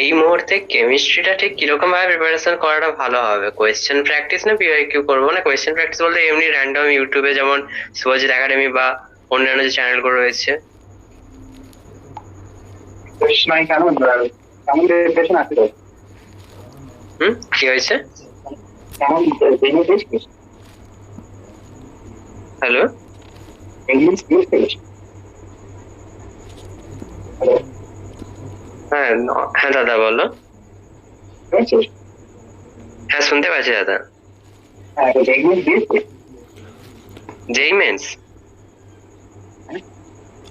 এই মুহূর্তে কেমিস্ট্রিটা ঠিক কিরকম ভাবে প্রিপারেশন করাটা ভালো হবে? কোয়েশ্চেন প্র্যাকটিস না পিওয়াইকিউ করবো? না কোয়েশ্চেন প্র্যাকটিস বলতে এমনি র্যান্ডম ইউটিউবে যেমন শুভজিৎ একাডেমি বা অন্যান্য যে চ্যানেলগুলো রয়েছে। মানে কেমন কেমন প্রিপারেশন আছে তোর? কি হয়েছে? কেমন ইংলিশ দিয়েছিস? হ্যালো। ইংলিশ দিয়েছিস? হ্যালো, হ্যাঁ হ্যাঁ দাদা বলো। শুনছিস? হ্যাঁ শুনতে পাচ্ছি দাদা। হ্যাঁ, তো ইংলিশ দিয়েছিস? যেই মেন্স।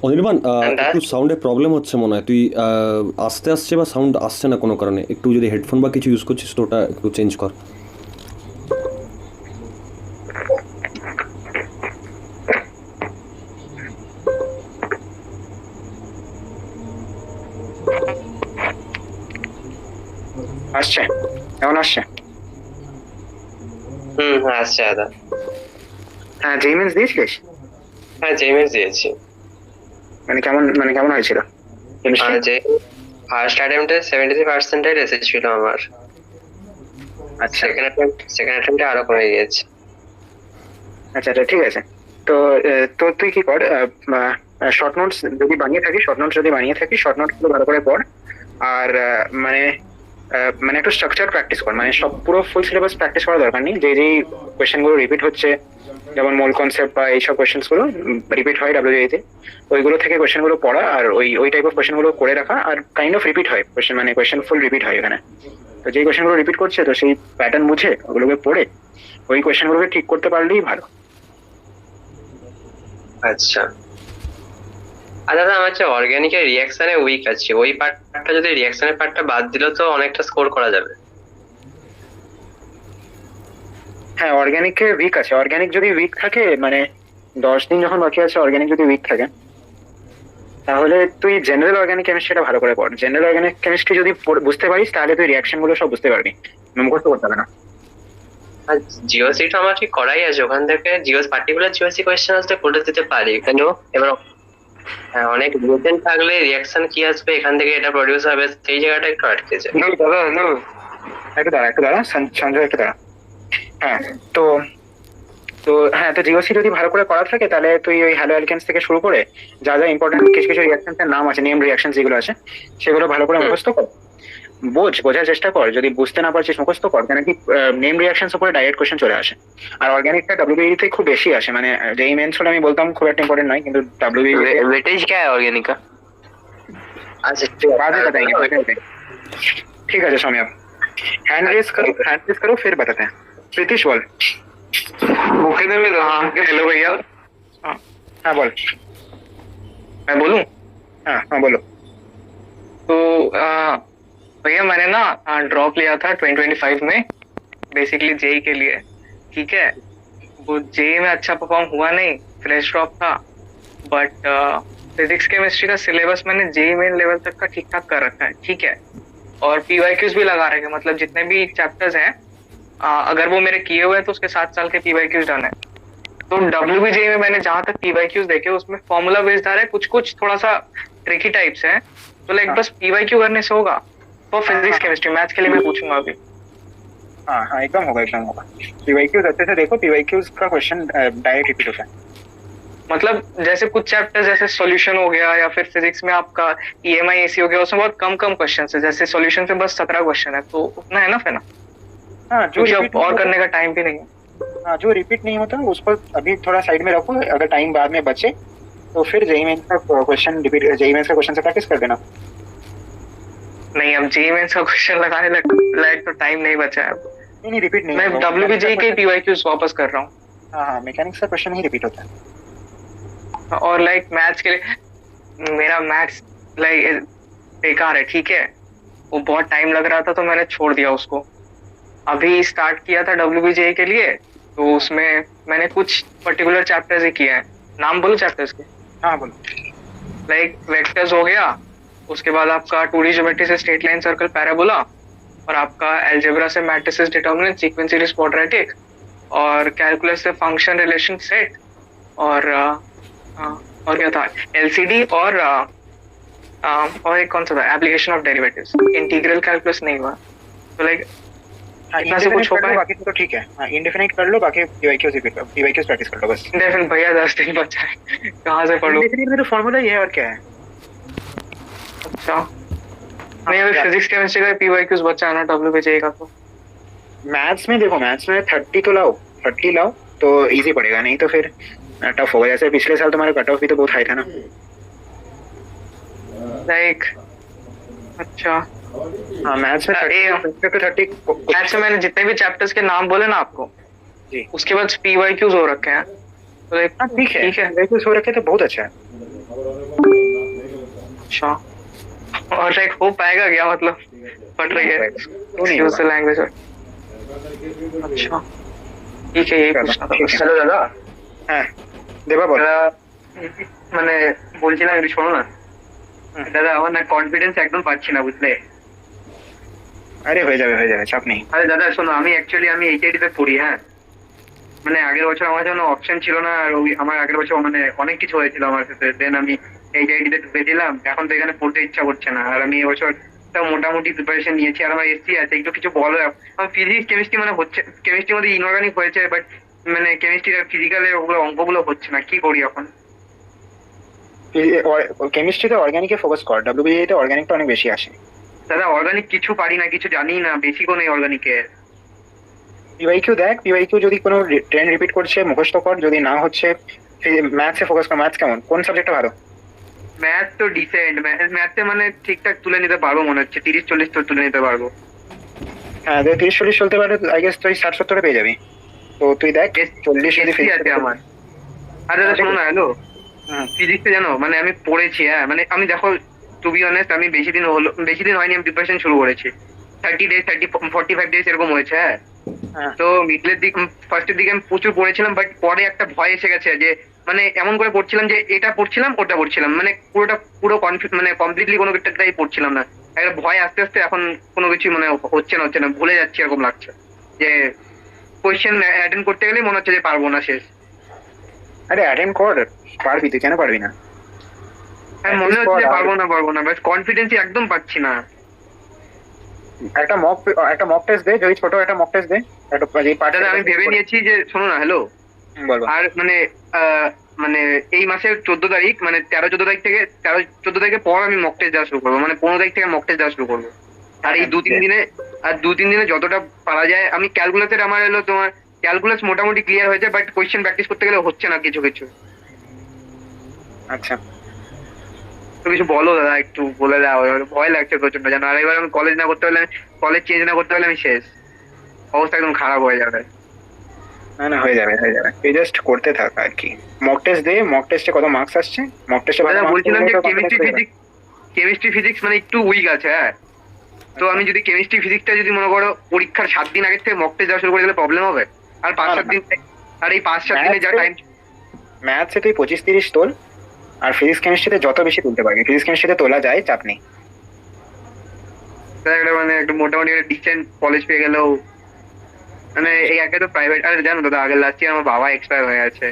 অনির্বাণ, দাদা একটু সাউন্ডে প্রবলেম হচ্ছে মনে হয়। তুই আসতে আসছে বা সাউন্ড আসছে না কোনো কারণে। একটু যদি হেডফোন বা কিছু ইউজ করছিস তো ওটা একটু চেঞ্জ কর। আসছে? কেমন আসছে? হ্যাঁ আসছে দাদা। হ্যাঁ, জেইমেন্স দিয়েছিস? হ্যাঁ যেই মেন্স দিয়েছি। মানে কেমন হয়েছিল কেমিস্ট্রি? যে ফার্স্ট অ্যাটেম্পটে 73% এসেছিল আমার। আচ্ছা সেকেন্ড অ্যাটেম্পটে আরো কমে গিয়েছে। আচ্ছা আচ্ছা, ঠিক আছে। তো তো তুই কি কর, শর্ট নোটস যদি বানিয়ে থাকিস, শর্ট নোটস গুলো ভালো করে পড়। আর মানে একটু স্ট্রাকচার প্র্যাকটিস কর, মানে সব পুরো ফুল সিলেবাস প্র্যাকটিস করার দরকার নেই। যেই কোয়েশ্চেন গুলো রিপিট হচ্ছে, যেমন মোল কনসেপ্ট বা এইসব কোয়েশ্চেন গুলো রিপিট হয় ডাব্লিউএ তে, ওইগুলো থেকে কোয়েশ্চেন গুলো পড়া আর ওই টাইপ অফ কোয়েশ্চেন গুলো করে রাখা। আর কাইন্ড অফ রিপিট হয় কোয়েশ্চেন, মানে কোয়েশ্চেন ফুল রিপিট হয় এখানে। তো যেই কোয়েশ্চেন গুলো রিপিট করছে, তো সেই প্যাটার্ন বুঝে ওগুলোকে পড়ে ওই কোয়েশ্চেন গুলোকে ঠিক করতে পারলেই ভালো। আচ্ছা। আর দাদা আমার যে অর্গানিকের রিয়াকশনে উইক আছে, ওই পার্টটা যদি রিয়াকশনের পার্টটা বাদ দিল তো অনেকটা স্কোর করা যাবে। হ্যাঁ, অর্গানিকে উইক আছে। অর্গানিক যদি উইক থাকে, মানে 10 দিন যখন বাকি আছে, অর্গানিক যদি উইক থাকে, তাহলে তুই জেনারেল অর্গানিক কেমিস্ট্রিটা ভালো করে পড়। জেনারেল অর্গানিক কেমিস্ট্রি যদি বুঝতে পারিস, তাহলে তুই রিয়াকশন গুলো সব বুঝতে পারবি, মুখস্থ করতে হবে না। আর জিওসিটা আমার ঠিক করাই আছে, ওখান থেকে পার্টিকুলার জিওসি কোয়েশ্চেন আসলে করে দিতে পারি কেন। এবার হ্যাঁ, অনেক রিলেশন থাকলে রিয়াকশন কি আসবে এখান থেকে এটা প্রডিউস হবে, সেই জায়গাটা একটু আটকে যায়। দাদা একটু দাঁড়া সঞ্জয়, একটু দাঁড়া। হ্যাঁ, তো তো হ্যাঁ, তো জিওসি যদি ভালো করে করা থাকে, তাহলে তুই ওই হ্যালো অ্যালকেনস থেকে শুরু করে যা যা ইম্পর্টেন্ট কিছু কিছু রিয়াকশনস এর নাম আছে, নেম রিয়াকশন যেগুলো আছে, সেগুলো ভালো করে মুখস্থ কর। বোঝার চেষ্টা কর। যদি বুঝতে না পারছিস, মুখস্থ কর, কেন কি নেম রিয়াকশনস উপরে ডাইরেক্ট কোশ্চেন চলে আসে। আর অর্গানিকটা ডাব্লিউবিই তে খুব বেশি আসে, মানে যেই মেন্স হলে আমি বলতাম খুব একটা ইম্পর্টেন্ট নয়, কিন্তু ডাব্লিউবিই वेटेज क्या है ऑर्गेनिक का? अच्छा बाद में बताएंगे। ठीक है सौम्या, हैंड रेस करो फिर बताते हैं। प्रीतिश बोल। ओके तो मेरा हेलो भैया। हाँ हाँ, बोल। मैं बोलूं? हाँ हाँ, बोलो। तो भैया मैंने ना ड्रॉप लिया था 2025 में, बेसिकली जेई के लिए। ठीक है, वो जेई में अच्छा परफॉर्म हुआ नहीं, फ्रेश ड्रॉप था। बट फिजिक्स केमिस्ट्री का सिलेबस मैंने जेई मेन लेवल तक का ठीक ठाक कर रखा है। ठीक है, और पीवाईक्यूज भी लगा रखे हैं, मतलब जितने भी चैप्टर्स हैं अगर वो मेरे किए हुए हैं तो उसके 7 साल के पीवाईक्यूज डन है। तो डब्ल्यूबीजे में मैंने जहां तक पीवाईक्यूज देखे उसमें फॉर्मूला बेस्ड आ रहा है, कुछ कुछ थोड़ा सा ट्रिकी टाइप्स है। तो लाइक बस पीवाईक्यू करने से होगा? तो फिजिक्स केमिस्ट्री मैथ्स के लिए मैं पूछूंगा अभी। हाँ हाँ, एकदम होगा एकदम होगा। पीवाईक्यूज अच्छे से देखो, पीवाईक्यूज का क्वेश्चन डायरेक्ट रिपीट होता है। मतलब जैसे कुछ चैप्टर जैसे सॉल्यूशन हो गया, या फिर फिजिक्स में आपका ईएमआई एसी हो गया, उसमें बहुत कम कम क्वेश्चन है। जैसे सॉल्यूशन पे बस 17 क्वेश्चन है, तो उतना है ना फिर ना, हाँ, क्योंकि अब और करने का टाइम भी नहीं है। हाँ, जो रिपीट नहीं होता उसको अभी थोड़ा साइड में रखो। अगर टाइम बाद में बचे तो फिर जेई मेंस का क्वेश्चन रिपीट, जेई मेंस का क्वेश्चन से प्रैक्टिस कर देना। नहीं, अब जेई मेंस का क्वेश्चन लगाने लायक तो टाइम नहीं बचा है। नहीं, रिपीट नहीं मैं होगा। डब्ल्यूबीजे के पीवाईक्यूज वापस कर रहा हूँ। हाँ हाँ, मैकेनिक्स का क्वेश्चन ही रिपीट होता है। और लाइक मैथ्स के लिए मेरा मैथ्स लाइक बेकार है। ठीक है, वो बहुत टाइम लग रहा था तो मैंने छोड़ दिया उसको। अभी स्टार्ट किया था डब्ल्यूबीजे के लिए, तो उसमें मैंने कुछ पर्टिकुलर चैप्टर्स ही किए हैं। नाम बोलो चैप्टर्स के। हाँ बोलो। लाइक वेक्टर्स हो गया, उसके बाद आपका 2D ज्योमेट्री से स्ट्रेट लाइन सर्कल पैराबोला, और आपका अलजेब्रा से matrices determinant sequence series quadratic, और कैलकुलस से फंक्शन रिलेशन सेट, और क्या था, एलसीडी, और और एक कौन सा था, application of derivatives, integral calculus नहीं हुआ, तो लाइक इतना से कुछ हो पाए। बाकी तो ठीक है, हाँ इंडेफिनाइट कर लो, बाकी पीवाईक्यूज रिपीट करो, पीवाईक्यूज प्रैक्टिस कर लो बस। डेफिनेट भैया 10 दिन बचा है, कहाँ से पढ़ूं? इंडेफिनाइट में तो फॉर्मूला ही है और क्या है। अच्छा नहीं, अभी फिजिक्स केमिस्ट्री का पीवाईक्यूज बचा है ना डब्ल्यूबीजे का, तो मैथ्स में देखो, मैथ्स में 30 तो लाओ, 30 लाओ तो इजी पड़ेगा, नहीं तो फिर टफ होगा। जैसे पिछले साल तुम्हारा कट ऑफ भी तो बहुत हाई था ना। लाइक अच्छा हाँ मैथ्स में 30 मैथ्स में मैंने जितने भी चैप्टर्स के नाम बोले ना आपको जी, उसके बाद पीवाईक्यूज हो रखे हैं, तो लाइक हाँ ठीक है, ठीक है। वैसे हो रखे तो बहुत अच्छा है। अच्छा और लाइक हो पाएगा क्या, मतलब पढ़ रही है तो नहीं यूज द होगा। लैंग्वेज। अच्छा ठीक है, यही पूछना था। হ্যালো দাদা, হ্যাঁ দেবা বল। দাদা মানে বলছিলাম একটু শোনো না দাদা, আমার না কনফিডেন্স একদম পাচ্ছি না বুঝলে। আরে হয়ে যাবে হয়ে যাবে, চাপ নেই। আরে দাদা শোনো, আমি অ্যাকচুয়ালি আমি এইচআইডি তে পড়ি, হ্যাঁ মানে আগের বছর আমার জন্য অপশন ছিল না, আর ওই আমার আগের বছর মানে অনেক কিছু হয়েছিল আমার সাথে, দেন আমি এইচআইডি তে ঢুকেছিলাম, এখন তো এখানে পড়তে ইচ্ছা করছে না। আর আমি এবছর তাও মোটামুটি প্রিপারেশন নিয়েছি, আর আমার এসসি আছে, একটু কিছু বলো। আমার ফিজিক্স কেমিস্ট্রি মানে হচ্ছে, কেমিস্ট্রির মধ্যে ইনঅর্গানিক হয়েছে, বাট মানে কেমিস্ট্রি আর ফিজিক্যালে ওগুলো অঙ্কগুলো হচ্ছে না, কি করি এখন? কেমিস্ট্রিতে অর্গানিকে ফোকাস কর, ডব্লিউবিএ তে অর্গানিকটা অনেক বেশি আসে। দাদা অর্গানিক কিছু পারি না, কিছু জানি না, বেসিকও নেই অর্গানিকের। পিওয়াইকিউ দেখ, পিওয়াইকিউ যদি কোনো ট্রেন রিপিট করছে মুখস্থ কর, যদি না হচ্ছে ম্যাথসে ফোকাস কর। ম্যাথস কেমন, কোন সাবজেক্টটা ভালো? ম্যাথ তো ডিসেন্ট, ম্যাথে মানে ঠিকঠাক তুলে নিতে পারবো মনে হচ্ছে, 30-40 তো তুলে নিতে পারবো। হ্যাঁ 30-40 চলতে পারে, আই গেস তুই 60-70 পেয়ে যাবি। তো তুই দেখ 40 যদি এসসি আছে আমার। আর দাদা শোনো না, হ্যালো, হুম, ফিজিক্সে জানো মানে আমি পড়েছি, হ্যাঁ মানে আমি দেখো টু বি অনেস্ট, আমি বেশি দিন হয়নি আমি প্রিপারেশন শুরু করেছি, 30 ডেজ 45 ডেজ এরকম হয়েছে, হ্যাঁ। হ্যাঁ তো মিডলের দিক ফার্স্টের দিকে আমি প্রচুর পড়েছিলাম, বাট পরে একটা ভয় এসে গেছে যে মানে এমন করে পড়ছিলাম যে এটা পড়ছিলাম ওটা পড়ছিলাম, মানে পুরো মানে কমপ্লিটলি কোনো একটাই পড়ছিলাম না। একটা ভয় আস্তে আস্তে এখন কোনো কিছু মানে হচ্ছে না, ভুলে যাচ্ছি এরকম লাগছে, যে কোয়েশ্চেন অ্যাটেন্ড করতে গেলে মনে হচ্ছে যে পারবো না, শেষ। আরে অ্যাটেন্ড কর, পারবি তুই, কেন পারবি না? হ্যাঁ মনে হচ্ছে যে পারবো না, বাট কনফিডেন্সই একদম পাচ্ছি না। একটা মক টেস্ট দে, যদি ছোট একটা মক টেস্ট দে, একটা এই পার্ট। দাদা আমি ভেবে নিয়েছি যে শোনো না, হ্যালো, বলবো। আর মানে মানে এই মাসের 14 তারিখ মানে 13-14 তারিখ থেকে 13-14 তারিখের পর আমি মক টেস্ট দেওয়া শুরু করবো, মানে 15 তারিখ থেকে মক টেস্ট দেওয়া শুরু করবো। আর এই 2-3 দিনে যতটা পারা যায়, আমি ক্যালকুলাসের আমার হলো তোমার ক্যালকুলাস মোটামুটি ক্লিয়ার হয়েছে, বাট কোয়েশ্চেন প্র্যাকটিস করতে গেলে হচ্ছে না কিছু। আচ্ছা তো কিছু বলো দাদা, একটু বলে দাও, ভয় লাগছে প্রচন্ড জানো। আর এবার আমি কলেজ চেঞ্জ না করতে পারলে আমি শেষ, অবস্থা একদম খারাপ হয়ে যাবে। না হয়ে যাবে তুই জাস্ট করতে থাক আর কি। মক টেস্ট দে, মক টেস্টে কত মার্কস আসছে, মক টেস্টে ভালো দাদা marks বলছিলাম পেলে যে তো confidence কেমিস্ট্রি ফিজিক্স মানে একটু উইক আছে, হ্যাঁ। তো আমি যদি কেমিস্ট্রি ফিজিক্সটা যদি মনে করো পরীক্ষার 7 দিন আগে থেকে মক টেস্ট দেওয়া শুরু করে দিলে প্রবলেম হবে? আর 5-7 দিন, আর এই 5-7 দিনে যা টাইম, ম্যাথসে তুই 25-30 তোল, আর ফিজিক্স কেমিস্ট্রিতে যত বেশি তুলতে পারবি, ফিজিক্স কেমিস্ট্রিতে তোলা যায়, চাপ নেই। মানে একটু মোটামুটি একটা ডিসেন্ট কলেজ পেয়ে গেলেও, মানে এই আগে তো প্রাইভেট। আর জানো দাদা, আগের লাস্ট ইয়ার আমার বাবা এক্সপায়ার হয়ে আছে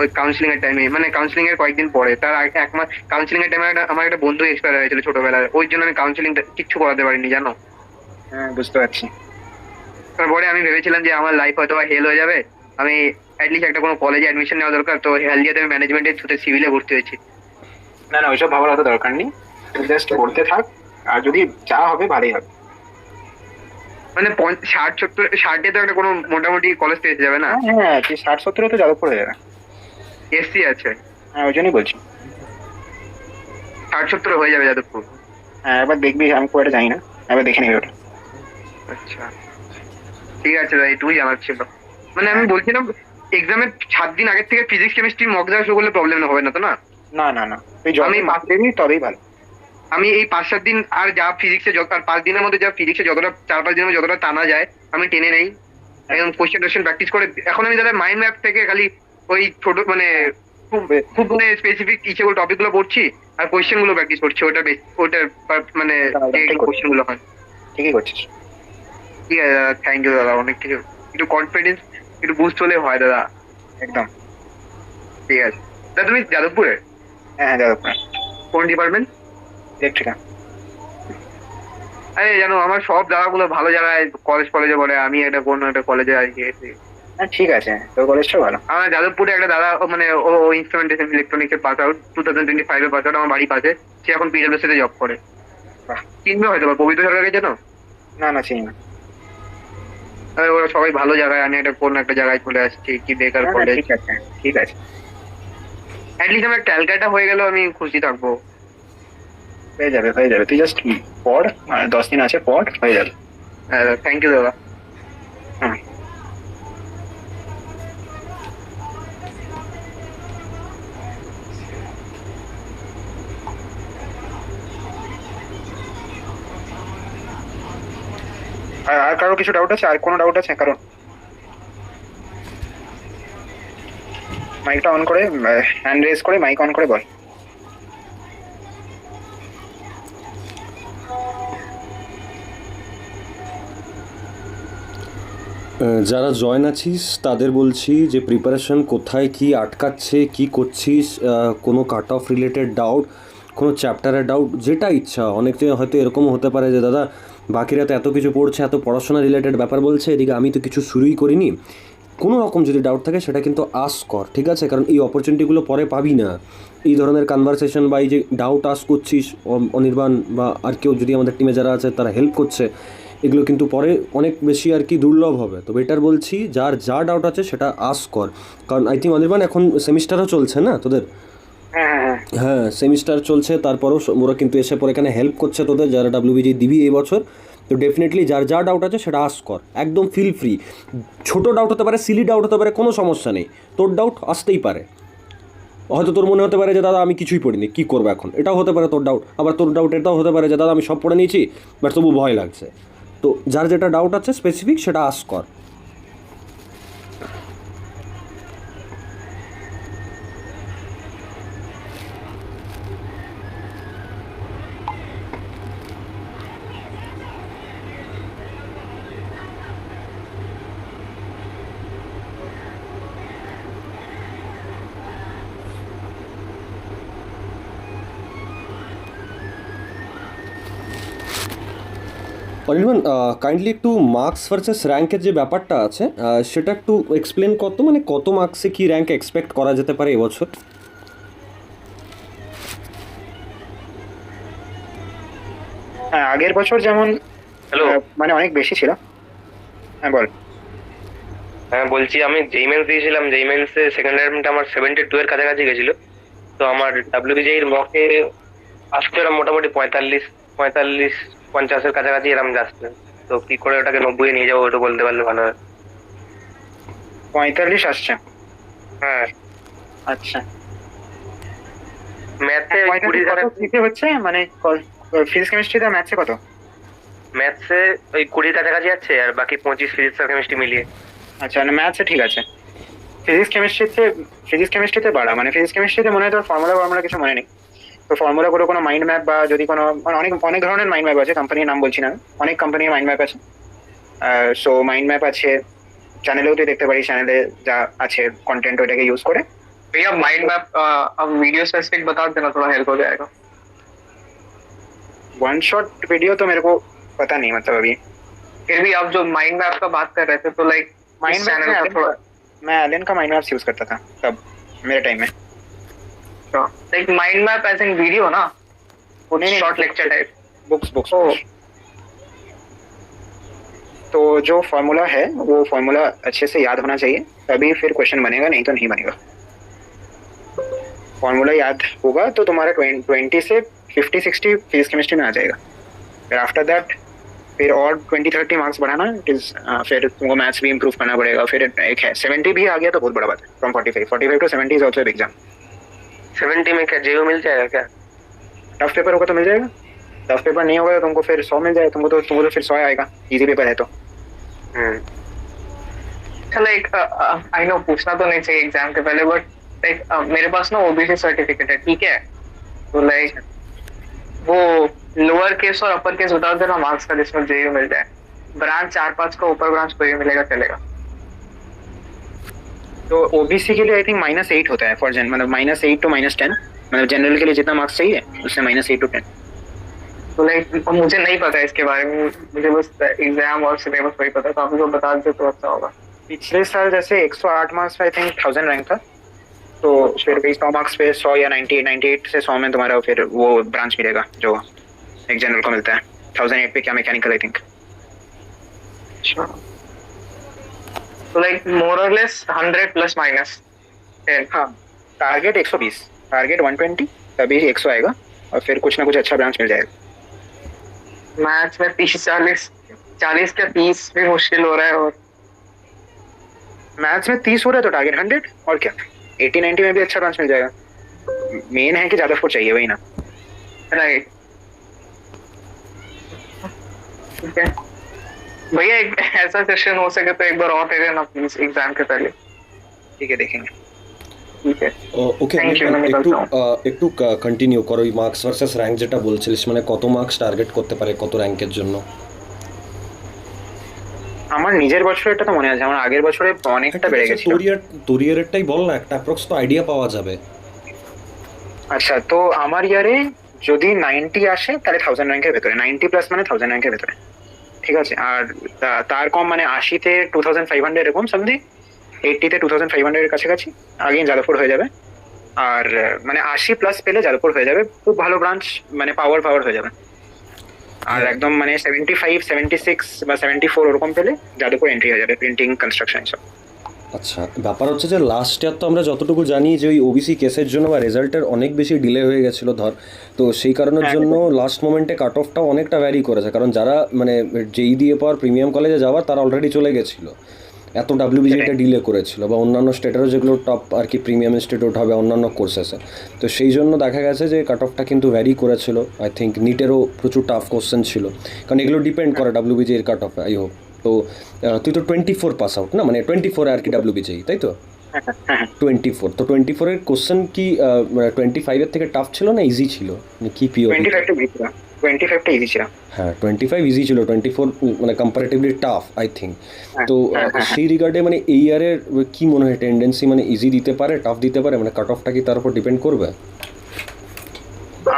ওই কাউন্সিলিং এর টাইমে, মানে কাউন্সিলিং এর কয়েকদিন পরে, তার এক মাস কাউন্সিলিং এর টাইমে আমার একটা বন্ধু এক্সপায়ার হয়েছিল ছোটবেলায়, ওই জন্য আমি কাউন্সিলিংটা কিচ্ছু করাতে পারিনি জানো। হ্যাঁ বুঝতে পারছি। তারপরে আমি ভেবেছিলাম যে আমার লাইফ হয়তো হেল হয়ে যাবে, আমি অ্যাটলিস্ট একটা কোনো কলেজে অ্যাডমিশন নেওয়া দরকার, তো হেলদিয়াতে আমি ম্যানেজমেন্টের থ্রুতে সিভিলে ভর্তি হয়েছি। না ওইসব ভাবার অত দরকার নেই, জাস্ট করতে থাক, আর যদি যা হবে ভালোই হবে। মানে 60-70 তো একটা কোনো মোটামুটি কলেজ পেয়ে যাবে না? হ্যাঁ তুই 60-70 তো যাদবপুর হয়ে যাবে। এসসি আছে, হ্যাঁ ওই জন্যই বলছি। 60-70 হয়ে যাবে যাদবপুর। হ্যাঁ একবার দেখবি, আমি খুব একটা জানি না, একবার দেখে নিবি ওটা। আচ্ছা ঠিক আছে দাদা, এটুকুই জানার ছিল। মানে আমি বলছিলাম এক্সামের 7 দিন আগের থেকে ফিজিক্স কেমিস্ট্রি মক দেওয়া শুরু করলে প্রবলেম হবে না তো? না তুই যতই মার্কস দিবি তবেই ভালো। আমি এই 5-7 দিন আর যা ফিজিক্সে আর 5 দিনের মধ্যে যা ফিজিক্সে যতটা 4-5 দিনের মধ্যে যতটা টানা যায় আমি টেনে নেই, একদম কোয়েশ্চেন প্র্যাকটিস করে। এখন আমি দাদা মাইন্ড ম্যাপ থেকে খালি ওই ছোট মানে খুব মানে স্পেসিফিক ইসেগুলো টপিক গুলো পড়ছি, আর কোয়েশ্চেন গুলো প্র্যাকটিস করছি, ওটার মানে যে কোয়েশ্চেন গুলো হয়। ঠিকই করছিস। ঠিক আছে দাদা, থ্যাংক ইউ দাদা, অনেক কিছু একটু কনফিডেন্স একটু বুস্ট হলে হয় দাদা। একদম ঠিক আছে দাদা, তুমি যাদবপুরে? হ্যাঁ যাদবপুর। কোন ডিপার্টমেন্ট? ইলেকট্রিক্যাল। আরে জানো আমার সব জায়গাগুলো ভালো জায়গায়, কলেজে পড়ে, আমি একটা কোন একটা কলেজে আছি। হ্যাঁ ঠিক আছে, তোর কলেজটা ভালো। আমার যাদবপুরে একটা দাদা, মানে ও ইনস্ট্রুমেন্টেশন ইলেকট্রনিক্স এর পাস আউট, 2025 এর পাস আউট, আমার বাড়ি পাশে। সে এখন পিডব্লিউসি তে জব করে। চিনবে হয়তো বা, পবিত্র সরকারকে জানো? না না, চিনি না। আরে ওরা সবাই ভালো জায়গায়, আমি একটা কোন একটা জায়গায় চলে আসছি, কি বেকার কলেজ। ঠিক আছে ঠিক আছে, অ্যাটলিস্ট আমার ক্যালকাটা হয়ে গেল, আমি খুশি থাকবো। হয়ে যাবে হয়ে যাবে, তুই জাস্ট পড়, 10 দিন আছে, পড়, হয়ে যাবে। হ্যাঁ থ্যাংক ইউ দাদা। হুম। আর কারো কিছু ডাউট আছে? আর কোনো ডাউট আছে কারণ? মাইকটা অন করে, হ্যান্ড রেজ করে মাইক অন করে বল। যারা জয়েন আছিস তাদের বলছি যে প্রিপারেশন কোথায় কি আটকাচ্ছে, কি করছিস, কোনো কাট অফ রিলেটেড ডাউট, কোনো চ্যাপ্টারের ডাউট, যেটা ইচ্ছা। অনেকে হয়তো এরকমও হতে পারে যে দাদা বাকিরা তো এত কিছু পড়ছে, এত পড়াশোনা রিলেটেড ব্যাপার বলছে, এদিকে আমি তো কিছু শুরুই করিনি। কোনো রকম যদি ডাউট থাকে সেটা কিন্তু আস্ক কর, ঠিক আছে? কারণ এই অপরচুনিটিগুলো পরে পাবি না। এই ধরনের কনভারসেশন বা এই যে ডাউট আস্ক করছিস, অনির্বাণ বা আর কেউ যদি আমাদের টিমে যারা আছে তারা হেল্প করছে, এগুলো কিন্তু পরে অনেক বেশি আর কি দুর্লভ হবে। তো বেটার বলছি যার যা ডাউট আছে সেটা আস্ক কর। কারণ আই থিঙ্ক অনির্বাণ এখন সেমিস্টারও চলছে না তোদের? হ্যাঁ সেমিস্টার চলছে, তারপরও ওরা কিন্তু এসে পরে এখানে হেল্প করছে তোদের, যারা ডাব্লিউবিজি দিবি এই বছর। তো ডেফিনেটলি যার যা ডাউট আছে সেটা আস্ক কর, একদম ফিল ফ্রি। ছোটো ডাউট হতে পারে, সিলি ডাউট হতে পারে, কোনো সমস্যা নেই, তোর ডাউট আসতেই পারে। হয়তো তোর মনে হতে পারে যে দাদা আমি কিছুই পড়িনি, কী করবো এখন, এটাও হতে পারে তোর ডাউট। আবার তোর ডাউট এটাও হতে পারে যে দাদা আমি সব পড়ে নিয়েছি বাট তবু ভয় লাগছে। তো যার যেটা ডাউট আছে স্পেসিফিক সেটা আস্ক কর। অনির্বাণ কাইন্ডলি একটু মার্কস ভার্সেস র্যাঙ্কের যে ব্যাপারটা আছে সেটা একটু এক্সপ্লেন কত, মানে কত মার্কসে কী র্যাঙ্ক এক্সপেক্ট করা যেতে পারে এবছর? হ্যাঁ আগের বছর যেমন হ্যালো। মানে অনেক বেশি ছিল। হ্যাঁ বল। হ্যাঁ বলছি, আমি জেইমেন্স দিয়েছিলাম, জেইমেন্সে সেকেন্ড অ্যাটেম্পট আমার 72 এর কাছাকাছি গেছিল। তো আমার ডাব্লিউবিজি এর মকে আসছে ওরা মোটামুটি 45-50-এর কাছাকাছি এরকম যাচ্ছে। তো কি করে ওটাকে 90-এ নিয়ে যাবো, ওটা বলতে পারলে ভালো হয়। 45 আসছে? হ্যাঁ আচ্ছা, ম্যাথে 45 কত থেকে হচ্ছে, মানে ফিজিক্স কেমিস্ট্রিতে, ম্যাথসে কত? ম্যাথসে ওই 20 কাছাকাছি যাচ্ছে, আর বাকি 25 ফিজিক্স আর কেমিস্ট্রি মিলিয়ে। আচ্ছা মানে ম্যাথসে ঠিক আছে। ফিজিক্স কেমিস্ট্রিতে বাড়া, মানে ফিজিক্স কেমিস্ট্রিতে মনে হয় তোর ফর্মুলা কিছু মনে নেই। তো ফর্মুলা করে কোনো মাইন্ড ম্যাপ বা যদি কোনো, মানে অনেক অনেক ধরনের মাইন্ড ম্যাপ আছে, কোম্পানির নাম বলছি না, অনেক কোম্পানির মাইন্ড ম্যাপ আছে। সো মাইন্ড ম্যাপ আছে, চ্যানেলেও তুই দেখতে পারিস, চ্যানেলে যা আছে कंटेंट ওটাকে ইউজ করে। भैया माइंड मैप अब वीडियो स्पेसिफिक बता देना, थोड़ा हेल्प हो जाएगा। वन शॉट वीडियो तो मेरे को पता नहीं, मतलब अभी। फिर भी आप जो माइंड मैप का बात कर रहे थे तो लाइक माइंड चैनल का मैप थोड़ा मैं एलन का माइंड मैप यूज करता था तब, मेरे टाइम में। Like mind map as in video ना, कुछ नहीं, शॉर्ट लेक्चर टाइप। बुक्स। तो जो फॉर्मूला है वो फॉर्मूला अच्छे से याद होना चाहिए, तभी फिर क्वेश्चन बनेगा, नहीं तो नहीं बनेगा। फॉर्मूला याद होगा तो तुम्हारा 20 से 50-60 फिजिक्स केमिस्ट्री में आ जाएगा। फिर आफ्टर दैट फिर और 20-30 मार्क्स बढ़ाना इट इज, फिर तुमको मैथ्स भी इम्प्रूव करना पड़ेगा। फिर एक है 70 भी आ गया तो बहुत बड़ा बात है। From 45 to 70 is also exam. 70 में क्या जेयू मिल जाएगा क्या? टफ पेपर होगा तो मिल जाएगा, टफ पेपर नहीं होगा तो तुमको फिर 100 मिल जाएगा। तुमको तो फिर 100 आएगा, इजी पेपर है तो। लाइक आई नो पूछना तो नहीं चाहिए एग्जाम के पहले, बट लाइक मेरे पास ना ओबीसी सर्टिफिकेट है, ठीक है? तो लाइक वो लोअर केस और अपर केस बता देना मार्क्स का, जिसमें जेयू मिल जाए। ब्रांच 4-5 का ऊपर ब्रांच कोई भी मिलेगा चलेगा। तो ओबीसी के लिए आई थिंक -8 होता है फॉर जेन, मतलब -8 to -10। मतलब जनरल के लिए जितना मार्क्स चाहिए उससे -8 to 10। तो लाइक मुझे नहीं पता है इसके बारे में, मुझे बस एग्जाम और सिलेबस वही पता है, तो आप मुझे बता देते तो अच्छा होगा। पिछले साल जैसे 108 मार्क्स पे आई थिंक 1000 रैंक था, तो फिर भी 100 मार्क्स पे 100 या 98 से 100 में तुम्हारा फिर वो ब्रांच मिलेगा जो एक जनरल को मिलता है। 1008 पे क्या मैकेनिकल आई थिंक। अच्छा, तो लाइक मोर और लेस 100 प्लस माइनस 10। हाँ, टारगेट 120, टारगेट 120, तभी 100 आएगा और फिर कुछ ना कुछ अच्छा ब्रांच मिल जाएगा। मैथ्स में 40 का 30 भी मुश्किल हो रहा है, और मैथ्स में 30 हो रहा है तो टारगेट 100 और क्या, 80-90 में भी अच्छा ब्रांच मिल जाएगा। मेन है कि ज्यादा स्कोर चाहिए, वही ना। राइट। ठीक है भैया, एक ऐसा सेशन हो सके तो एक बार और दे देना प्लीज एग्जाम के पहले। ठीक है, देखेंगे। ঠিক আছে ওকে, Thank you, আমি একটু বলতাম। একটু কন্টিনিউ করো ওই মার্কস ভার্সেস র্যাঙ্ক যেটা বলছিলিস, মানে কত মার্কস টার্গেট করতে পারে কত র্যাঙ্কের জন্য? আমার নিজের বছরেরটা তো মনে আছে, আমার আগের বছরে অনেকটা বেড়ে গেছিল। তোর ইয়ারেরটাই বল না, একটা অ্যাপ্রক্স তো আইডিয়া পাওয়া যাবে। আচ্ছা, তো আমার ইয়ারে যদি 90 আসে তাহলে 1000 র্যাঙ্কের ভেতরে, 90 প্লাস মানে 1000 র্যাঙ্কের ভেতরে, ঠিক আছে। আর তার কম মানে 80-তে 2500 এরকম সামথিং, 80-তে 2500 এর কাছাকাছি আগেই যাদবপুর হয়ে যাবে। আর মানে 80 প্লাস পেলে যাদবপুর হয়ে যাবে, খুব ভালো ব্রাঞ্চ, মানে পাওয়ার হয়ে যাবে। আর একদম মানে 75, 76 বা 74 ওরকম পেলে যাদবপুর এন্ট্রি হয়ে যাবে, প্রিন্টিং, কনস্ট্রাকশন সব। আচ্ছা, ব্যাপার হচ্ছে যে লাস্ট ইয়ার তো আমরা যতটুকু জানি যে ওই ওবিসি কেসের জন্য বা রেজাল্টের অনেক বেশি ডিলে হয়ে গেছিলো ধর, তো সেই কারণের জন্য লাস্ট মোমেন্টে কাট অফটাও অনেকটা ভ্যারি করেছে, কারণ যারা মানে যেই দিয়ে পর প্রিমিয়াম কলেজে যাওয়ার তারা অলরেডি চলে গেছিলো, এত ডাব্লিউবিজিটা ডিলে করেছিল, বা অন্যান্য স্টেটেরও যেগুলো টপ আর কি প্রিমিয়াম ইনস্টিটিউট হবে অন্যান্য কোর্সেসে, তো সেই জন্য দেখা গেছে যে কাট অফটা কিন্তু ভ্যারি করেছিল। আই থিঙ্ক নিটেরও প্রচুর টাফ কোশ্চেন ছিল, কারণ এগুলো ডিপেন্ড করে ডাব্লিউবিজি এর কাট অফে। আই হোপ তো তুই তো 24 পাস আউট না, মানে 24 আর কি ডাব্লিউবিজি, তাই তো? 24, তো 24-এর কোশ্চেন কি 25-এর থেকে টাফ ছিল না ইজি ছিল, কি পিও? 25টা ইজি ছিল। হ্যাঁ, 25 ইজি ছিল, 24 মানে কম্পারেটিভলি টাফ আই থিঙ্ক। তো সেই রিগার্ডে মানে এই ইয়ারের কি মনে হয় টেন্ডেন্সি, মানে ইজি দিতে পারে, টাফ দিতে পারে, মানে কাট অফটা কি তার উপর ডিপেন্ড করবে?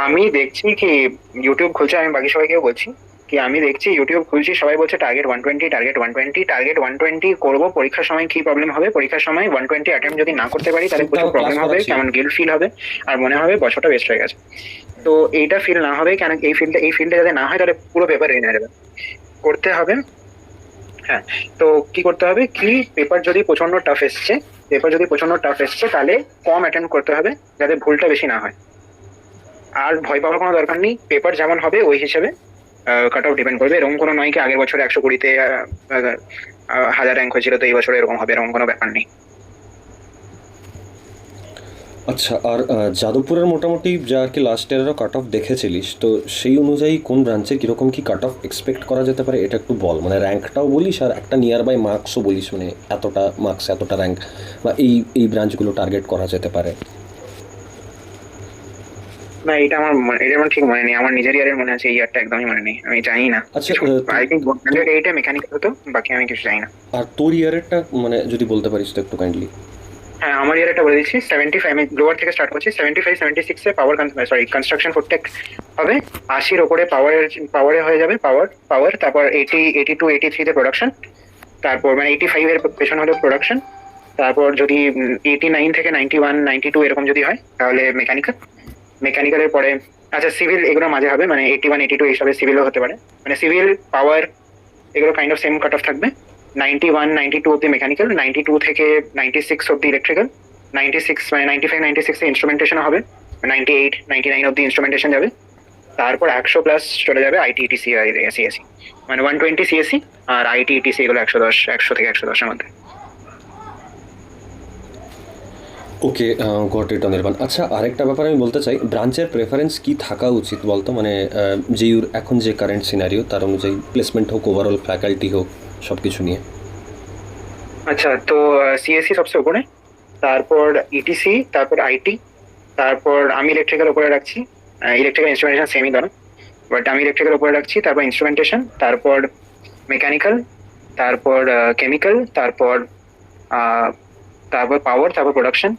আমি দেখছি কি ইউটিউব খুলছে, আমি বাকি সবাইকেও বলছি কি আমি দেখছি ইউটিউব খুলছি, সবাই বলছে টার্গেট 120, টার্গেট 120 করবো। পরীক্ষার সময় কি প্রবলেম হবে, পরীক্ষার সময় 120 অ্যাটেম্প যদি না করতে পারি তাহলে প্রচুর প্রবলেম হবে, কেমন গিল্ট ফিল হবে, আর মনে হবে বছরটা ওয়েস্ট হয়ে গেছে। তো এইটা ফিল না হবে, কেন এই ফিল্ডে যাতে না হয়, তাহলে পুরো পেপার রেনে যাবে, করতে হবে। হ্যাঁ, তো কি করতে হবে কি, পেপার যদি প্রচন্ড টাফ এসছে তাহলে কম অ্যাটেম্প করতে হবে, যাতে ভুলটা বেশি না হয়। আর ভয় পাওয়ার কোনো দরকার নেই, পেপার যেমন হবে ওই হিসেবে কাট অফ ডিপেন্ড করবে। এরকম কোনো নয় কি আগের বছরে 120-তে 1000 র্যাঙ্ক হয়েছিল তো এই বছরে এরকম হবে, এরকম কোনো ব্যাপার নেই। আচ্ছা, আর যাদবপুরের মোটামুটি যা আর কি লাস্ট ইয়ারেরও কাট অফ দেখেছিলিস, তো সেই অনুযায়ী কোন ব্রাঞ্চে কীরকম কি কাট অফ এক্সপেক্ট করা যেতে পারে এটা একটু বল, মানে র্যাঙ্কটাও বলিস আর একটা নিয়ার বাই মার্কসও বলিস, মানে এতটা মার্কস এতটা র্যাঙ্ক বা এই ব্রাঞ্চগুলো টার্গেট করা যেতে পারে। না, এটা আমার ঠিক মনে নেই, আমার নিজের ইয়ারের মনে আছে, এই ইয়ারটা একদমই মনে নেই, আমি জানি না। আচ্ছা, আই থিঙ্ক 108-এ মেকানিক্যাল হতো, বাকি আমি কিছু জানি না। আর তোর ইয়ারেরটা মানে যদি বলতে পারিস তো একটু কাইন্ডলি। হ্যাঁ, আমার ইয়ারটা বলে দিচ্ছি, 75, আমি লোয়ার থেকে স্টার্ট করছি, 75-76-এ পাওয়ার কনস্ট্রাকশন ফুটটেক হবে, 80-র ওপরে পাওয়ারে হয়ে যাবে পাওয়ার, তারপর 82-83-তে প্রোডাকশন, তারপর মানে 85-এর পেছনে হলো প্রোডাকশন, তারপর যদি 89 থেকে 91-92 এরকম যদি হয় তাহলে মেকানিক্যালের পরে আচ্ছা সিভিল, এগুলো মাঝে হবে, মানে 81-82 এইসবে সিভিলও হতে পারে, মানে সিভিল পাওয়ার এগুলো kind of same cut off থাকবে। 91-92 অব্দি মেকানিক্যাল, 92 থেকে 96 অব্দি ইলেকট্রিক্যাল, 96 মানে 95-96-এ ইনস্ট্রুমেন্টেশন হবে, 98-99 অব্দি ইনস্ট্রুমেন্টেশন যাবে, তারপর 100 প্লাস চলে যাবে আইটি ইটিসি আর সিএসসি, মানে 120 সিএসসি আর আইটি ইটিসি এগুলো 100 থেকে 110-এর মধ্যে। ওকে, গট ইট অনির্বাণ। আচ্ছা, আরেকটা ব্যাপার আমি বলতে চাই, ব্রাঞ্চের প্রেফারেন্স কি থাকা উচিত বলতো, মানে জিইউর এখন যে কারেন্ট সিনারিও তার অনুযায়ী প্লেসমেন্ট হোক, ওভারঅল ফ্যাকাল্টি হোক, সব কিছু নিয়ে। আচ্ছা, তো সিএসসি সবচেয়ে উপরে, তারপর ইটিসি, তারপর আইটি, তারপর আমি ইলেকট্রিক্যাল উপরে রাখছি, ইলেকট্রিক্যাল ইনস্ট্রুমেন্টেশন সেমই ধরো, বাট আমি ইলেকট্রিক্যাল উপরে রাখছি, তারপর ইনস্ট্রুমেন্টেশন, তারপর মেকানিক্যাল, তারপর কেমিক্যাল, তারপর পাওয়ার, তারপর প্রোডাকশন,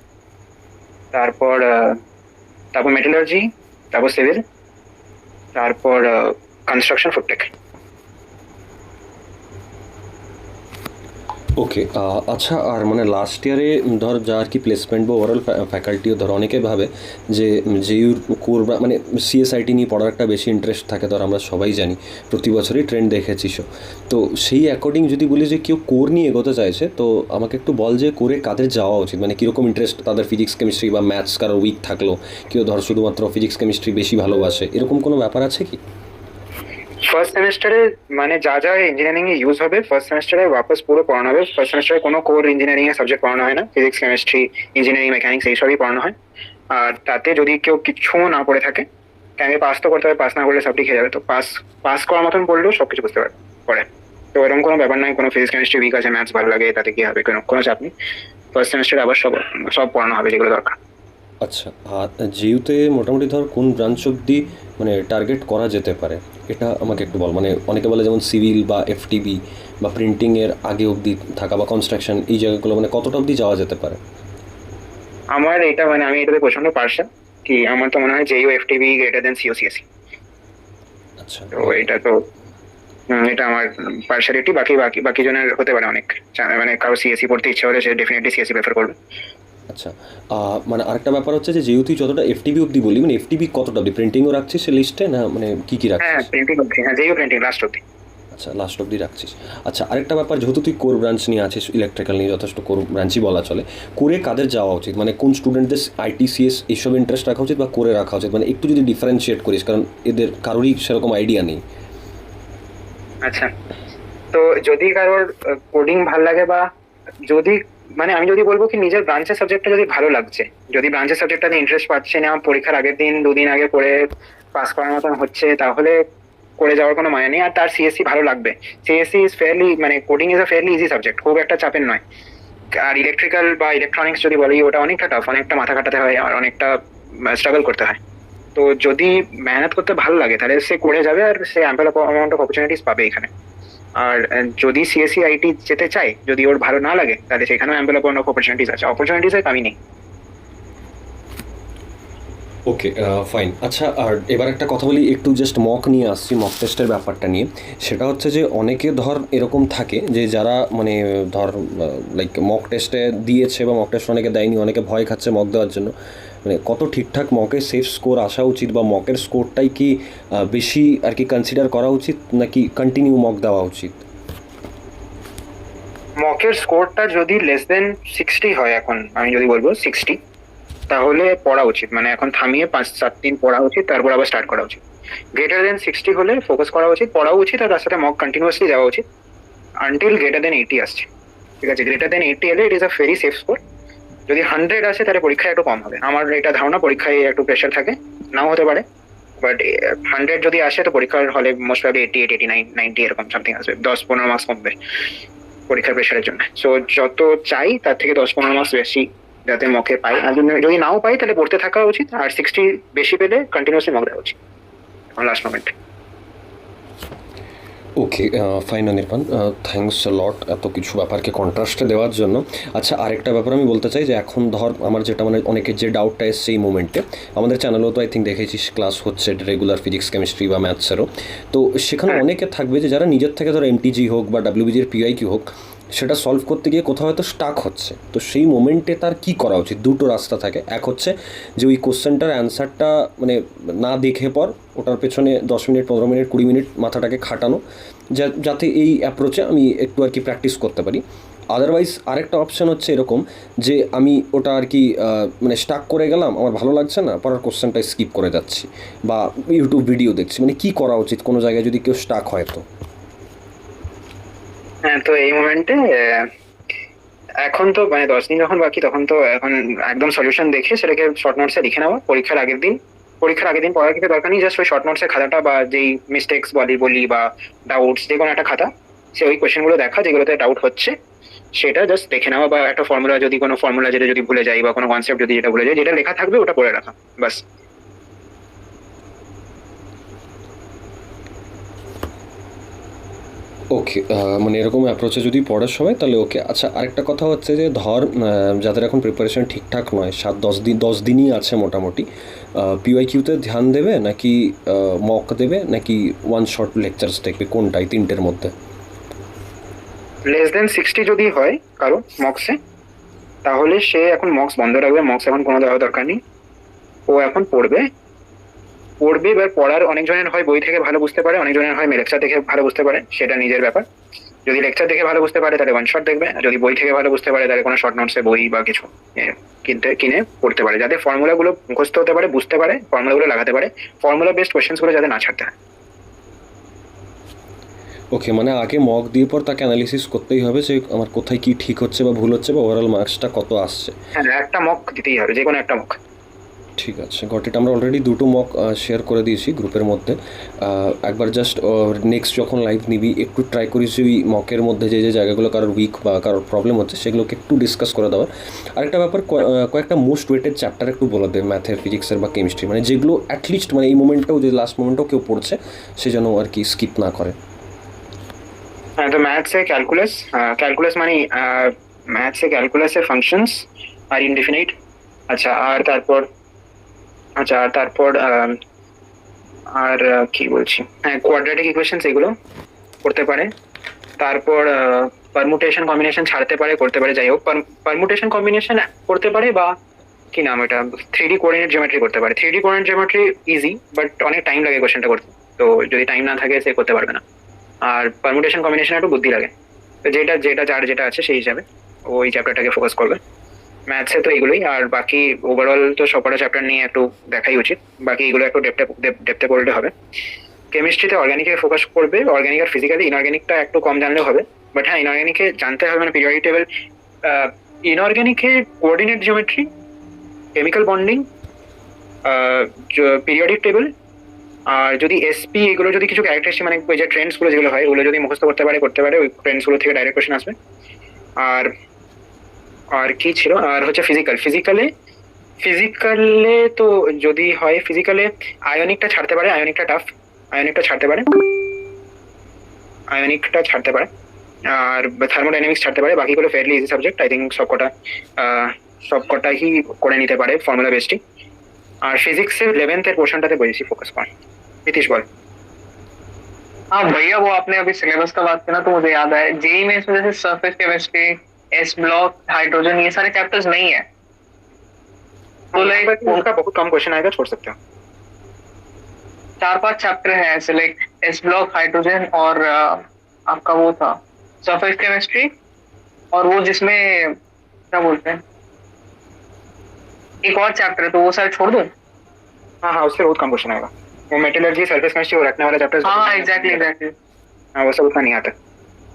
তারপর তারপর মেটালার্জি, তারপর সিভিল, তারপর কনস্ট্রাকশন, ফুডটেক। ওকে, আচ্ছা, আর মানে লাস্ট ইয়ারে ধর যা আর কি প্লেসমেন্ট বা ওভারঅল ফ্যাকাল্টিও ধর অনেকে ভাবে যে জেইউর কোর বা মানে সিএসআইটি নিয়ে পড়ার একটা বেশি ইন্টারেস্ট থাকে, ধর আমরা সবাই জানি, প্রতি বছরই ট্রেন্ড দেখেছিস। তো সেই অ্যাকর্ডিং যদি বলি যে কেউ কোর নিয়ে এগোতে চাইছে, তো আমাকে একটু বল যে কোরে কাদের যাওয়া উচিত, মানে কীরকম ইন্টারেস্ট তাদের, ফিজিক্স কেমিস্ট্রি বা ম্যাথস কারো উইক থাকলো, কেউ ধর শুধুমাত্র ফিজিক্স কেমিস্ট্রি বেশি ভালোবাসে, এরকম কোনো ব্যাপার আছে কি? ফার্স্ট সেমেস্টারে মানে যা যা ইঞ্জিনিয়ারিং এ ইউজ হবে ফার্স্ট সেমেস্টারে ওয়াপস পুরো পড়ানো হবে। ফার্স্ট সেমেস্টারে কোনো কোর ইঞ্জিনিয়ারিং এর সাবজেক্ট পড়ানো হয় না, ফিজিক্স কেমিস্ট্রি ইঞ্জিনিয়ারিং মেকানিক্স এইসবই পড়ানো হয়। আর তাতে যদি কেউ কিছু না পড়ে থাকে, ক্যামে পাস তো করতে হবে, পাস না করলে সব ঠিক হয়ে যাবে। তো পাস পাস করার মতন পড়লেও সবকিছু বুঝতে পারে পড়ে। তো এরকম কোনো ব্যাপার নাই, কোনো ফিজিক্স কেমিস্ট্রি উইক আছে, ম্যাথস ভালো লাগে, তাতে কি হবে, কোনো চাপ নেই। ফার্স্ট সেমেস্টারে আবার সব সব পড়ানো হবে যেগুলো দরকার। আচ্ছা, আর জিইউতে মোটামুটি ধর কোন ব্রাঞ্চ অবধি মানে টার্গেট করা যেতে পারে, এটা আমাকে একটু বল। মানে অনেকে বলে যেমন সিভিল বা এফটিবি বা প্রিন্টিংয়ের আগে অবধি থাকা বা কনস্ট্রাকশন, এই জায়গাগুলো মানে কতটা অবধি যাওয়া যেতে পারে? আমার এটা মানে আমি এটাতে প্রচন্ড পার্শাল, কি আমার তো মনে হয় জেইউ এফটিবি গ্রেটার দেন সিওসিএসি। আচ্ছা, তো এটা তো এটা আমার পার্শালিটি। বাকি বাকি বাকি জনের হতে পারে অনেক, মানে কারো সিএসসি পড়তে ইচ্ছা হলে সে ডেফিনেটলি সিএসসি প্রেফার করবে। আচ্ছা, মানে আরেকটা ব্যাপার হচ্ছে যে যেহেতু যতটা এফটিবি অবধি বলি, মানে এফটিবি কতটা অবধি প্রিন্টিংও রাখছিস সে লিস্টে, না মানে কী কী হ্যাঁ রাখছিস? প্রিন্টিং অবধি, হ্যাঁ জেইউ প্রিন্টিং লাস্ট অবধি। আচ্ছা, লাস্ট অবধি রাখছিস। আচ্ছা, আরেকটা ব্যাপার, যেহেতু তুই কোর ব্রাঞ্চ নিয়ে আছিস, ইলেকট্রিক্যাল নিয়ে যথেষ্ট কোর ব্রাঞ্চই বলা চলে, কোরে কাদের যাওয়া উচিত, মানে কোন স্টুডেন্টদের আইটিসিএস এইসব ইন্টারেস্ট রাখা উচিত বা কোরে রাখা উচিত, মানে একটু যদি ডিফারেন্সিয়েট করিস, কারণ এদের কারোরই সেরকম আইডিয়া নেই। আচ্ছা, তো যদি কারোর কোডিং ভাল লাগে বা যদি মানে আমি যদি বলবো কি নিজের ব্রাঞ্চের সাবজেক্টটা যদি ভালো লাগছে, যদি ব্রাঞ্চের সাবজেক্টটাতে ইন্টারেস্ট পাচ্ছে না, পরীক্ষার আগের দিন দুদিন আগে করে পাস করার মতন হচ্ছে, তাহলে করে যাওয়ার কোনো মানে নেই। আর তার সিএসসি ভালো লাগবে, সিএসসি ইজ ফেয়ারলি মানে coding is a fairly easy subject, খুব একটা চাপের নয়। আর ইলেকট্রিক্যাল বা ইলেকট্রনিক্স যদি বলি, ওটা অনেকটা টাফ, অনেকটা মাথা খাটাতে হয় আর অনেকটা স্ট্রাগল করতে হয়। তো যদি মেহনত করতে ভালো লাগে তাহলে সে করে যাবে, আর সে অ্যাম্পল অ্যামাউন্ট অফ অপরচুনিটিস পাবে এখানে। আর যদি সিএসসি আইটি যেতে চায়, যদি ওর ভালো না লাগে, তাহলে সেখানেও অ্যাম্পল অ্যামাউন্ট অফ অপরচুনিটিস আছে, অপরচুনিটিসের কমি নেই। ওকে, ফাইন। আচ্ছা, আর এবার একটা কথা বলি, একটু জাস্ট মক নিয়ে আসছি, মক টেস্টের ব্যাপারটা নিয়ে। সেটা হচ্ছে যে অনেকে ধর এরকম থাকে যে যারা মানে ধর লাইক মক টেস্টে দিয়েছে বা মক টেস্ট অনেকে দেয়নি, অনেকে ভয় খাচ্ছে মক দেওয়ার জন্য, মানে কত ঠিকঠাক মকে সেফ স্কোর আসা উচিত, বা মকের স্কোরটাই কি বেশি আর কি কনসিডার করা উচিত, নাকি কন্টিনিউ মক দেওয়া উচিত? মকের স্কোরটা যদি লেস দেন 60 হয়, এখন আমি যদি বলবো 60, তাহলে পড়া উচিত, মানে এখন থামিয়ে 5-7 দিন পড়া উচিত, তারপর আবার স্টার্ট করা উচিত। গ্রেটার দেন 60 হলে ফোকাস করা উচিত, পড়াও উচিত, আর তার সাথে মক কন্টিনিউয়াসলি যাওয়া উচিত আনটিল গ্রেটার দেন 80 আসছে। ঠিক আছে, গ্রেটার দেন 80 এলে it is a very safe score. যদি 100 আসে তাহলে পরীক্ষায় একটু কম হবে, আমার এটা ধারণা, পরীক্ষায় একটু প্রেশার থাকে, নাও হতে পারে। বাট 100 যদি আসে তো পরীক্ষার হলে মোস্ট প্রবাবলি 88, 89, 90 এরকম সামথিং আসবে, 10-15 মার্কস কমবে পরীক্ষার প্রেশারের জন্য। সো যত চাই তার থেকে 10-15 মার্কস বেশি যাতে মকে পাই, আর যদি নাও পাই তাহলে পড়তে থাকা উচিত, আর 60 বেশি পেলে কন্টিনিউয়াসলি মক দেওয়া উচিত লাস্ট মোমেন্টে। ওকে, ফাইন অনির্বাণ, থ্যাঙ্কস লট এত কিছু ব্যাপারকে কন্ট্রাস্টে দেওয়ার জন্য। আচ্ছা, আরেকটা ব্যাপার আমি বলতে চাই যে এখন ধর আমার যেটা মানে অনেকের যে ডাউটটা এসছে এই মোমেন্টে, আমাদের চ্যানেলেও তো আই থিঙ্ক দেখেছিস ক্লাস হচ্ছে রেগুলার ফিজিক্স কেমিস্ট্রি বা ম্যাথসেরও, তো সেখানে অনেকে থাকবে যে যারা নিজের থেকে ধর এমটিজি হোক বা ডাব্লিউবিজির পিআইকিউ হোক, সেটা সলভ করতে গিয়ে কোথাও হয়তো স্টাক হচ্ছে। তো সেই মোমেন্টে তার কী করা উচিত? দুটো রাস্তা থাকে, এক হচ্ছে যে ওই কোশ্চেনটার অ্যান্সারটা মানে না দেখে পর ওটার পেছনে 10 মিনিট, 15 মিনিট, 20 মিনিট মাথাটাকে খাটানো, যাতে এই অ্যাপ্রোচে আমি একটু আর কি প্র্যাকটিস করতে পারি। আদারওয়াইজ আরেকটা অপশান হচ্ছে এরকম যে আমি ওটা আর কি মানে স্টাক করে গেলাম, আমার ভালো লাগছে না, পরের কোশ্চেনটা স্কিপ করে যাচ্ছি বা ইউটিউব ভিডিও দেখছি। মানে কী করা উচিত কোনো জায়গায় যদি কেউ স্টাক হয়? তো হ্যাঁ, তো এই মোমেন্টে এখন তো মানে 10 দিন যখন বাকি, তখন তো এখন একদম সলিউশন দেখে সেটাকে শর্ট নোটসে লিখে নেওয়া। পরীক্ষার আগের দিন পড়ার কিছু দরকার নেই, জাস্ট ওই শর্ট নোটসের খাতাটা বা যেই মিস্টেক্স বলি বা ডাউটস, যে কোনো একটা খাতা, সে ওই কোয়েশ্চেনগুলো দেখা যেগুলোতে ডাউট হচ্ছে সেটা জাস্ট দেখে নেওয়া, বা একটা ফর্মুলা, যদি কোনো ফর্মুলা যেটা যদি ভুলে যাই বা কোনো কনসেপ্ট যদি যেটা ভুলে যাই, যেটা লেখা থাকবে ওটা পড়ে রাখা, বাস। ওকে, মানে এরকম অ্যাপ্রোচে যদি পড়ে সবাই তাহলে ওকে। আচ্ছা, আরেকটা কথা হচ্ছে যে ধর যাদের এখন প্রিপারেশন ঠিকঠাক নয়, 7-10 দিনই আছে মোটামুটি, পিওয়াইকিউতে ধ্যান দেবে নাকি মক দেবে নাকি ওয়ান শট লেকচার্স দেখবে, কোনটাই তিনটের মধ্যে? লেস দেন 60 যদি হয় কারো মক্সে, তাহলে সে এখন মক্স বন্ধ রাখবে, মক্স এখন কোনো দেওয়ার দরকার নেই। ও এখন পড়বে পড়বে এবার পড়ার অনেকজনের হয় বই থেকে ভালো বুঝতে পারে, অনেকজনের হয় লেকচার দেখে ভালো বুঝতে পারে, সেটা নিজের ব্যাপার। যদি লেকচার দেখে ভালো বুঝতে পারে তাহলে ওয়ান শট দেখবে, আর যদি বই থেকে ভালো বুঝতে পারে তাহলে কোনো শর্ট নোটসে বই বা কিছু কিনে পড়তে পারে, যাতে ফর্মুলা গুলো মুখস্থ হতে পারে, বুঝতে পারে, ফর্মুলা গুলো লাগাতে পারে, ফর্মুলা বেসড কোয়েশ্চেন্স গুলো যাতে না ছাড়তে হয়। ওকে, মানে আগে মক দিয়ে পর তাকে অ্যানালিসিস করতেই হবে যে আমার কোথায় কি ঠিক হচ্ছে বা ভুল হচ্ছে বা ওভারঅল মার্কসটা কত আসছে। হ্যাঁ, একটা মক দিতেই হবে, যে কোনো একটা মক। ঠিক আছে, গট ইট। আমরা অলরেডি দুটো মক শেয়ার করে দিয়েছি গ্রুপের মধ্যে। একবার জাস্ট নেক্সট যখন লাইভ নিবি একটু ট্রাই করিস ওই মকের মধ্যে যে যে জায়গাগুলো কারোর উইক বা কারোর প্রবলেম হচ্ছে সেগুলোকে একটু ডিসকাস করে দেওয়ার। আরেকটা ব্যাপার, কয়েকটা মোস্ট ওয়েটেড চ্যাপ্টার একটু বলে দেবে, ম্যাথের, ফিজিক্সের বা কেমিস্ট্রি, মানে যেগুলো অ্যাটলিস্ট মানে এই মোমেন্টটাও, যে লাস্ট মোমেন্টটাও কেউ পড়ছে সে যেন আর কি স্কিপ না করে। হ্যাঁ, তো ম্যাথসে ক্যালকুলাস, ক্যালকুলাস মানে ম্যাথসে ক্যালকুলাসের ফাংশনস আর ইনডিফিনিট। আচ্ছা, আর তারপর কি বলছি, হ্যাঁ, কোয়াড্রেটিক ইকুয়েশনস এগুলো করতে পারে। তারপর পারমুটেশন কম্বিনেশন ছাড়তে পারে, করতে পারে, যাই হোক পারমুটেশন কম্বিনেশন করতে পারে, বা কি নাম এটা, 3D কোঅর্ডিনেট জিওমেট্রি করতে পারে। 3D coordinate geometry easy, but অনেক টাইম লাগে কোয়েশ্চেনটা করতে, তো যদি টাইম না থাকে সে করতে পারবে না। আর পারমুটেশন কম্বিনেশন একটু বুদ্ধি লাগে, তো যেটা যেটা যার যেটা আছে সেই হিসাবে ওই চ্যাপ্টারটাকে ফোকাস করবে। ম্যাথসে তো এগুলোই, আর বাকি ওভারঅল তো সবকটা চ্যাপ্টার নিয়ে একটু দেখাই উচিত, বাকি এগুলো একটু ডেপথে পড়লে হবে। কেমিস্ট্রিতে অর্গানিকে ফোকাস করবে, অর্গানিক আর ফিজিক্যালি, ইনঅর্গানিকটা একটু কম জানলেও হবে, বাট হ্যাঁ ইনঅর্গানিকে জানতে হবে, মানে পিরিয়ডিক টেবিল, ইনঅর্গানিকে coordinate geometry, chemical bonding, periodic table, আর যদি এসপি এগুলো যদি কিছু ক্যারেক্টারিস্টিক মানে ওই যে ট্রেন্ডস গুলো যেগুলো হয় ওগুলো যদি মুখস্থ করতে পারে ওই ট্রেন্ডস গুলো থেকে ডাইরেক্ট কোশ্চেন আসবে। আর আর কি ছিল, আর হচ্ছে ফিজিক্যালে তো যদি হয় ফিজিক্যালে আয়নিকটা ছাড়তে পারে, আয়নিকটা টাফ, আয়নিকটা ছাড়তে পারে, আয়নিকটা ছাড়তে পারে, আর থার্মোডাইনামিক্স ছাড়তে পারে, বাকিগুলো fairly easy subject, I think সবকটাই করে নিতে পারে ফর্মুলা বেসটি। আর फिजिक्सের 11th এর পোর্শনটাতে বেশি ফোকাস করে। नीतीश বল। हाँ भैया, वो आपने अभी सिलेबस का बात किया ना, तो मुझे याद आया, जेई में इसमें जैसे surface chemistry, S block, hydrogen, ये सारे चैप्टर्स नहीं है, तो लाइक उसका बहुत कम क्वेश्चन आएगा, छोड़ सकते हो। 4-5 चैप्टर है ऐसे, लाइक एस ब्लॉक, हाइड्रोजन, और आपका वो था सरफेस केमिस्ट्री, और वो जिसमें क्या बोलते हैं, एक और चैप्टर है, तो वो सारे छोड़ दूं? हाँ हाँ, उससे बहुत कम क्वेश्चन आएगा, वो मेटलर्जी, सरफेस केमिस्ट्री, वो रखने वाला चैप्टर। हाँ एग्जैक्टली। हाँ, वो सब उतना नहीं आता,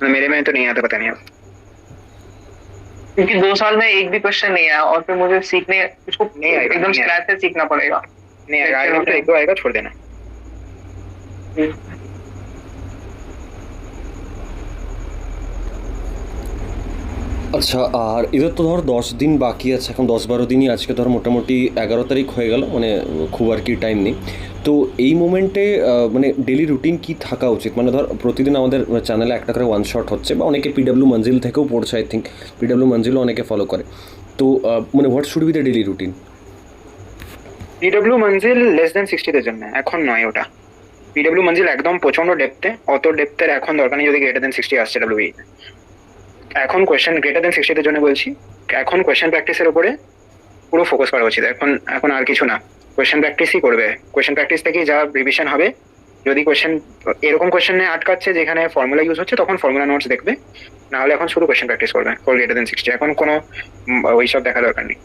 मेरे में तो नहीं आता, पता नहीं आता, क्योंकि 2 साल में एक भी क्वेश्चन नहीं आया, और फिर मुझे सीखने उसको नहीं आएगा, एकदम नहीं स्क्रैच से सीखना पड़ेगा। नहीं आएगा, तो एक दो आएगा, छोड़ देना। আচ্ছা, আর এদের তো ধর 10 দিন বাকি আছে, এখন 10-12 দিনই, আজকে ধর মোটামুটি 11 তারিখ হয়ে গেল, মানে খুব আর কি টাইম নেই। তো এই মোমেন্টে মানে ডেলি রুটিন কি থাকা উচিত? মানে ধর প্রতিদিন আমাদের চ্যানেলে একটা করে ওয়ান শট হচ্ছে, বা অনেকে পিডাব্লিউ মঞ্জিল থেকেও পড়ছে, আই থিঙ্ক পিডাব্লিউ মঞ্জিলও অনেকে ফলো করে। তো মানে what should be the daily routine? PW Manzil less than 60 এর জন্য এখন নয়, ওটা পিডব্লিউ মঞ্জিল একদম প্রচন্ড ডেপথে, অত ডেপথের এখন দরকার নেই যদি গ্রেটার দেন 60 আসছে ডাব্লিউই। এখন কোয়েশ্চেন গ্রেটার দেন 60 এর জন্য বলছি, এখন কোয়েশ্চেন প্র্যাকটিসের উপরে পুরো ফোকাস করা উচিত, এখন আর কিছু না, কোয়েশ্চেন প্র্যাকটিসই করবে, কোয়েশ্চেন প্র্যাকটিস থেকেই যা রিভিশন হবে। যদি কোয়েশ্চেন এরকম কোয়েশ্চেনে আটকাচ্ছে যেখানে ফর্মুলা ইউজ হচ্ছে, তখন ফর্মুলা নোটস দেখবে, না হলে এখন শুধু কোয়েশ্চেন প্র্যাকটিস করবে ফর গ্রেটার দেন 60, এখন কোনো ওইসব দেখা দরকার নেই।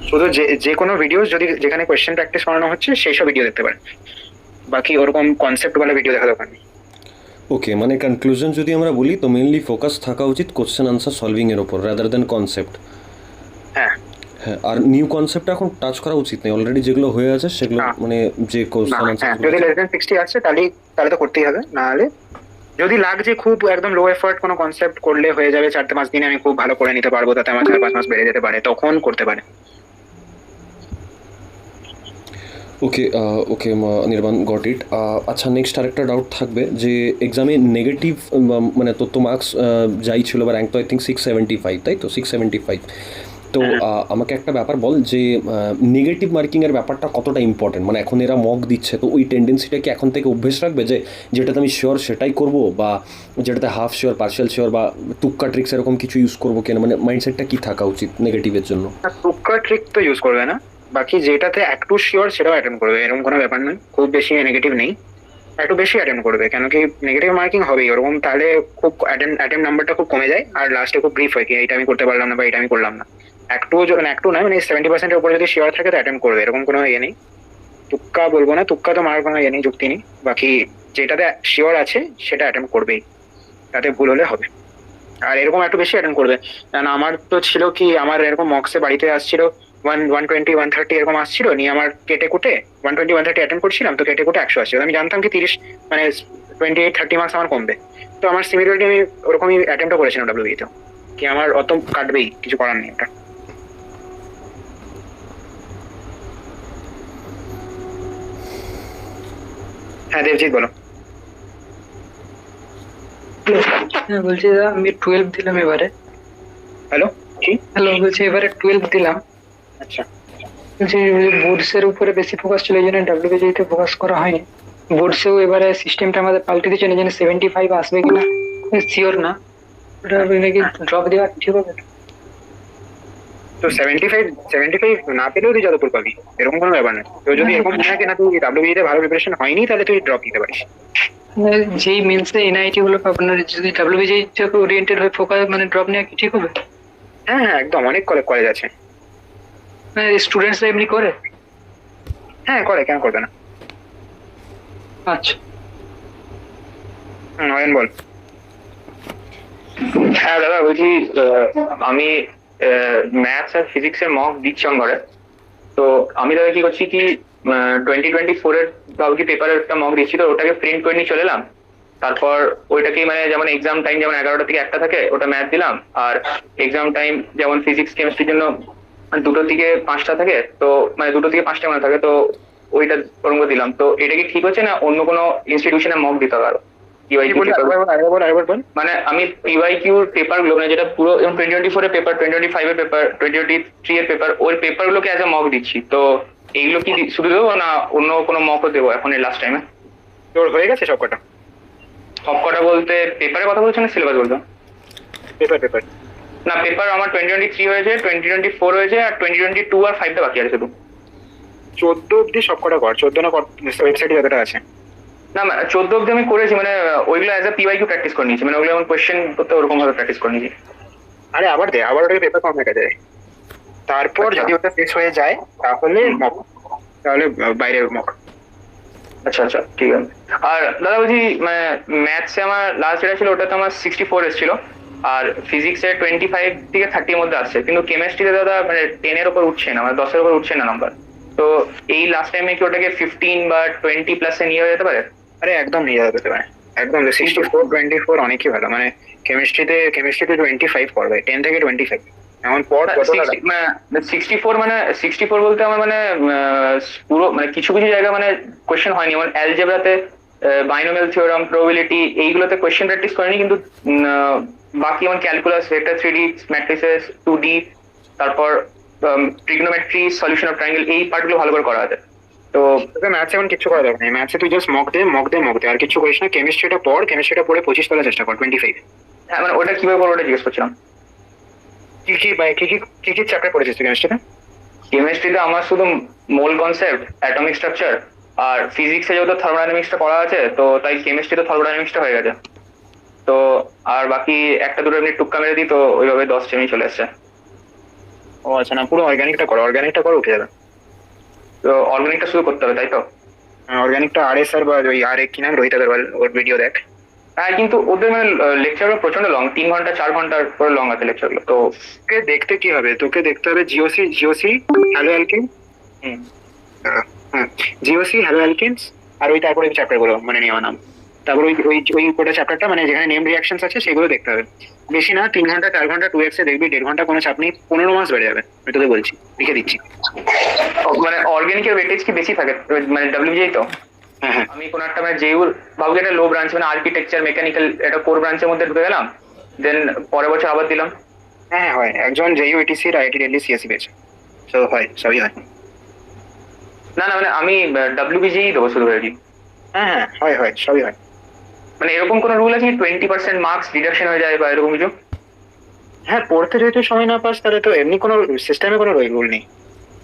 শুধু যে কোনো ভিডিও যদি যেখানে কোয়েশ্চেন প্র্যাকটিস করানো হচ্ছে সেই সব ভিডিও দেখতে পারেন, বাকি ওরকম কনসেপ্ট ওয়ালা ভিডিও দেখা দরকার নেই। ওকে, মানে কনক্লুশন যদি আমরা বলি তো মেনলি ফোকাস থাকা উচিত কোশ্চেন আনসার সলভিংয়ের ওপর রাদার দেন কনসেপ্ট। হ্যাঁ হ্যাঁ, আর নিউ কনসেপ্ট এখন টাচ করা উচিত নেই, অলরেডি যেগুলো হয়ে আছে সেগুলো, মানে যে কোশ্চেন আনসার, যদি লেস দেন 60 আসছে তাহলে তো করতেই হবে, না হলে যদি লাগছে খুব একদম লো এফোর্ট কোনো কনসেপ্ট করলে হয়ে যাবে 4-5 দিনে আমি খুব ভালো করে নিতে পারবো, তাতে আমার 4-5 মাস বেড়ে যেতে পারে, তখন করতে পারে। ওকে ওকে নির্বাণ গট ইট। আচ্ছা, নেক্সট আরেকটা ডাউট থাকবে যে এক্সামে নেগেটিভ মানে তোর তো মার্কস যাই ছিল বা র্যাঙ্ক তো আই থিঙ্ক 675, তাই তো 675। তো আমাকে একটা ব্যাপার বল যে নেগেটিভ মার্কিংয়ের ব্যাপারটা কতটা ইম্পর্টেন্ট, মানে এখন এরা মক দিচ্ছে তো ওই টেন্ডেন্সিটা কি এখন থেকে অভ্যেস রাখবে যে যেটাতে আমি শিওর সেটাই করব, বা যেটাতে হাফ শিওর পার্শিয়াল শিওর বা তুক্কা ট্রিক্স এরকম কিছু ইউজ করবো কেন, মানে মাইন্ডসেটটা কি থাকা উচিত নেগেটিভের জন্য? টুক্কা ট্রিক তো ইউজ করবে না, বাকি যেটাতে একটু শিওর সেটাও অ্যাটেম্প করবে, এরকম কোনো ব্যাপার নয়, খুব বেশি নেগেটিভ নেই, একটু বেশি অ্যাটেম্প করবে, কেন কি নেগেটিভ মার্কিং হবেই ওরকম, তাহলে খুব অ্যাটেম্প নাম্বারটা খুব কমে যায় আর লাস্টে খুব ব্রিফ হয় কি এটা আমি করতে পারলাম না বা এটা আমি করলাম না। একটু নয় মানে 70%-এর উপরে যদি শিওর থাকে তো অ্যাটেম্প করবে, এরকম কোনো ইয়ে নেই। তুক্কা বলবো না, তুক্কা তো মারার কোনো ইয়ে নেই, যুক্তি নেই, বাকি যেটাতে শিওর আছে সেটা অ্যাটেম্প করবেই, তাতে ভুল হলে হবে। আর এরকম একটু বেশি অ্যাটেন্ড করবে, কারণ আমার তো ছিল কি, আমার এরকম মক্সে বাড়িতে আসছিল 120 130 এরকম আসছিল, নিয়ে আমার কেটে কুটে 120 130 অ্যাটেন্ড করছিলাম, তো কেটে কুটে 100 আসছিল, আমি জানতাম কি 30 মানে 28 30 মার্কস আমার কমবে, তো আমার সিমিলারলি আমি ওরকমই অ্যাটেম্পটা করেছিলাম ডাব্লিউবি তে, কি আমার অত কাটবেই, কিছু করার নেই এটা। হ্যাঁ দেবজিৎ বলো। হ্যাঁ বলছি দাদা, আমি 12 দিলাম এবারে। হ্যালো, কি? হ্যালো, বলছি এবারে 12 দিলাম। আচ্ছা, বলছি বোর্ডসের উপরে বেশি ফোকাস ছিল, এই জন্য ডাব্লিউবিজিতে ফোকাস করা হয়নি। বোর্ডসেও এবারে সিস্টেমটা আমাদের পাল্টে দিচ্ছে, এই জন্য 75 আসবে কিনা শিওর না, ওটা নাকি ড্রপ দেওয়া ঠিক হবে। তো 75 না পেলেও তুই যাদবপুর পাবি, এরকম কোনো ব্যাপার নেই। তো যদি এরকম মনে হয় কি না তুই ডাব্লিউবি তে ভালো প্রিপারেশন হয়নি, তাহলে তুই ড্রপ দিতে পারিস। মানে যেই মেন্সে এনআইটি গুলো আপনার যদি ডাব্লিউবিজি ওরিয়েন্টেড হয়ে ফোকাস মানে ড্রপ নেওয়া কি ঠিক হবে? হ্যাঁ হ্যাঁ একদম, অনেক কলেজ আছে। মানে স্টুডেন্টসরা এমনি করে? হ্যাঁ করে, কেন করবে না। আচ্ছা, নয়ন বল। হ্যাঁ দাদা বলছি, আমি ম্যাথস আর ফিজিক্সের মক দিচ্ছি ঘরে। তো আমি দাদা কি করছি কি, 2024 এর ভাবছি পেপারের একটা মক দিচ্ছি, তো ওটাকে প্রিন্ট করে নিয়ে চলে এলাম। তারপর ওইটাকেই মানে যেমন এক্সাম টাইম যেমন 11টা থেকে 1টা থাকে, ওটা ম্যাথ দিলাম। আর এক্সাম টাইম যেমন ফিজিক্স কেমিস্ট্রির জন্য 2টো থেকে 5টা থাকে, তো মানে 2টো থেকে 5টা মনে থাকে, তো ওইটা ওরকম দিলাম। তো এটা কি ঠিক হচ্ছে না অন্য কোনো ইনস্টিটিউশনে মক দিতে হবে আরো? মানে আমি পিওয়াইকিউ পেপার গুলো মানে যেটা পুরো 2024 এর পেপার, 2025 এর পেপার, 2023 এর পেপার, ওই পেপার গুলোকে অ্যাজ এ মক দিচ্ছি। তো এইগুলো কি শুধু দেবো না অন্য কোনো মকও দেবো এখন এই লাস্ট টাইমে? তোর হয়ে গেছে সব কটা? সব কটা বলতে পেপারের কথা বলছো না সিলেবাস বলছো? পেপার না, পেপার আমার 2023 হয়েছে, 2024 হয়েছে, আর 2022 আর 5টা বাকি আছে শুধু। 14 অব্দি সব কটা কর, 14 না ওয়েবসাইটে যতটা আছে। না 14 অব্দি আমি করেছি, মানে ওইগুলো অ্যাজ এ পিওয়াইকিউ প্র্যাকটিস করে নিয়েছি, মানে ওগুলো আমার কোয়েশ্চেন করতে ওরকম ভাবে প্র্যাকটিস করে নিয়েছি। আরে আবার দে, আবার ওটাকে পেপার ফর্ম লেখা যায়, তারপর আচ্ছা। যদি ওটা শেষ হয়ে যায় তাহলে মক, তাহলে বাইরে মক। আচ্ছা আচ্ছা, ঠিক আছে। আর দাদা বলছি মানে ম্যাথসে আমার লাস্ট যেটা ছিল ওটাতে আমার 64 এসেছিল, আর ফিজিক্সে 25 থেকে 30 এর মধ্যে আসছে, কিন্তু কেমিস্ট্রিতে দাদা মানে 10 এর উপর উঠছে না, মানে 10 এর উপর উঠছে না নাম্বার। তো এই লাস্ট টাইমে কি ওটাকে 15 বা 20 প্লাসে নিয়ে যেতে পারে? আরে একদম নিয়ে যেতে পারে, একদম 64 24 অনেকই ভালো, মানে কেমিস্ট্রিতে 25 পড়বে, 10 থেকে 25 এমন পর। 64 মানে 64 বলতে আমার মানে পুরো মানে কিছু কিছু জায়গা মানে কোয়েশ্চেন হয়নি, মানে অ্যালজেব্রাতে বাইনোমিয়াল থিওরাম, প্রবাবিলিটি এইগুলোতে কোয়েশ্চেন প্র্যাকটিস করিনি, কিন্তু বাকি যেমন calculus, vector 3D matrices, 2D, তারপর ট্রিগনোমেট্রি, সলিউশন অফ ট্রায়াঙ্গেল, এই পার্টগুলো ভালো করে করা আছে। তো তোকে ম্যাথসে এখন কিছু করা দরকার নেই, ম্যাথসে তুই জাস্ট মক দে, আর কিছু করিস না। কেমিস্ট্রিটা পড়ে 25 তোলার চেষ্টা কর, 25। হ্যাঁ মানে ওটা কিভাবে করবো ওটা জিজ্ঞেস করছিলাম। কি চ্যাপ্টার পড়েছিস তুই কেমিস্ট্রিতে? কেমিস্ট্রিতে আমার শুধু মোল কনসেপ্ট, অ্যাটমিক স্ট্রাকচার, আর ফিজিক্সে যেহেতু থার্মোডাইনামিক্সটা পড়া আছে, তো তাই কেমিস্ট্রিতে থার্মোডাইনামিক্সটা হয়ে গেছে। তো আর বাকি একটা দুটো এমনি টুক্কা মেরে দিই, তো ওইভাবে 10 টেমই চলে এসছে। ও আচ্ছা, না পুরো অর্গানিকটা করো, উঠে যাবে। তো অর্গানিকটা শুরু করতে হবে তাই তো? অর্গানিকটা আরএস আর বা ওই আর কি নাম, রোহিত আগরওয়াল, ওর ভিডিও দেখ। হ্যাঁ, কিন্তু ওদের মানে লেকচারগুলো প্রচন্ড লং, 3 ঘন্টা 4 ঘন্টার পরে লং আছে লেকচারগুলো। তো তোকে দেখতে কি হবে, তোকে দেখতে হবে জিওসি হ্যালো অ্যালকেন, হ্যাঁ জিওসি হ্যালো অ্যালকেন্স, আর ওই তারপরে চ্যাপ্টার গুলো মানে নিয়ে নাম। তারপর ওই ওই ওই গোটা চ্যাপ্টারটা মানে যেখানে নেম রিয়াকশনস আছে সেগুলো দেখতে হবে। বেশি না, 3 ঘন্টা 4 ঘন্টা 2x এ দেখবি, 1.5 ঘন্টা কোনো চাপ নেই, 15 মাস বেড়ে যাবে, আমি তোকে বলছি, লিখে দিচ্ছি। মানে অর্গানিকের ওয়েটেজ কি বেশি থাকে মানে ডব্লিউবিজেই তো? হ্যাঁ হ্যাঁ আমি কোনো একটা মানে যেইগুলো ভাবছি একটা লো ব্রাঞ্চ মানে আর্কিটেকচার মেকানিক্যাল একটা কোর ব্রাঞ্চের মধ্যে ঢুকে গেলাম, দেন পরের বছর আবার দিলাম। হ্যাঁ হয়, একজন যেই ওইটিসি আর আইটি ডেলি সিএসসি পেয়েছে, তো হয়, সবই হয়। না না মানে আমি ডব্লিউবিজেই দেবো শুধু আর কি। হ্যাঁ হ্যাঁ হয় হয়, সবই হয়। মানে এরকম কোনো রুল আছে 20% মার্কস ডিডাকশন হয়ে যায় বা এরকম কিছু? হ্যাঁ, পড়তে যেহেতু সময় না পাস তাহলে তো এমনি কোনো সিস্টেমে কোনো রুল নেই,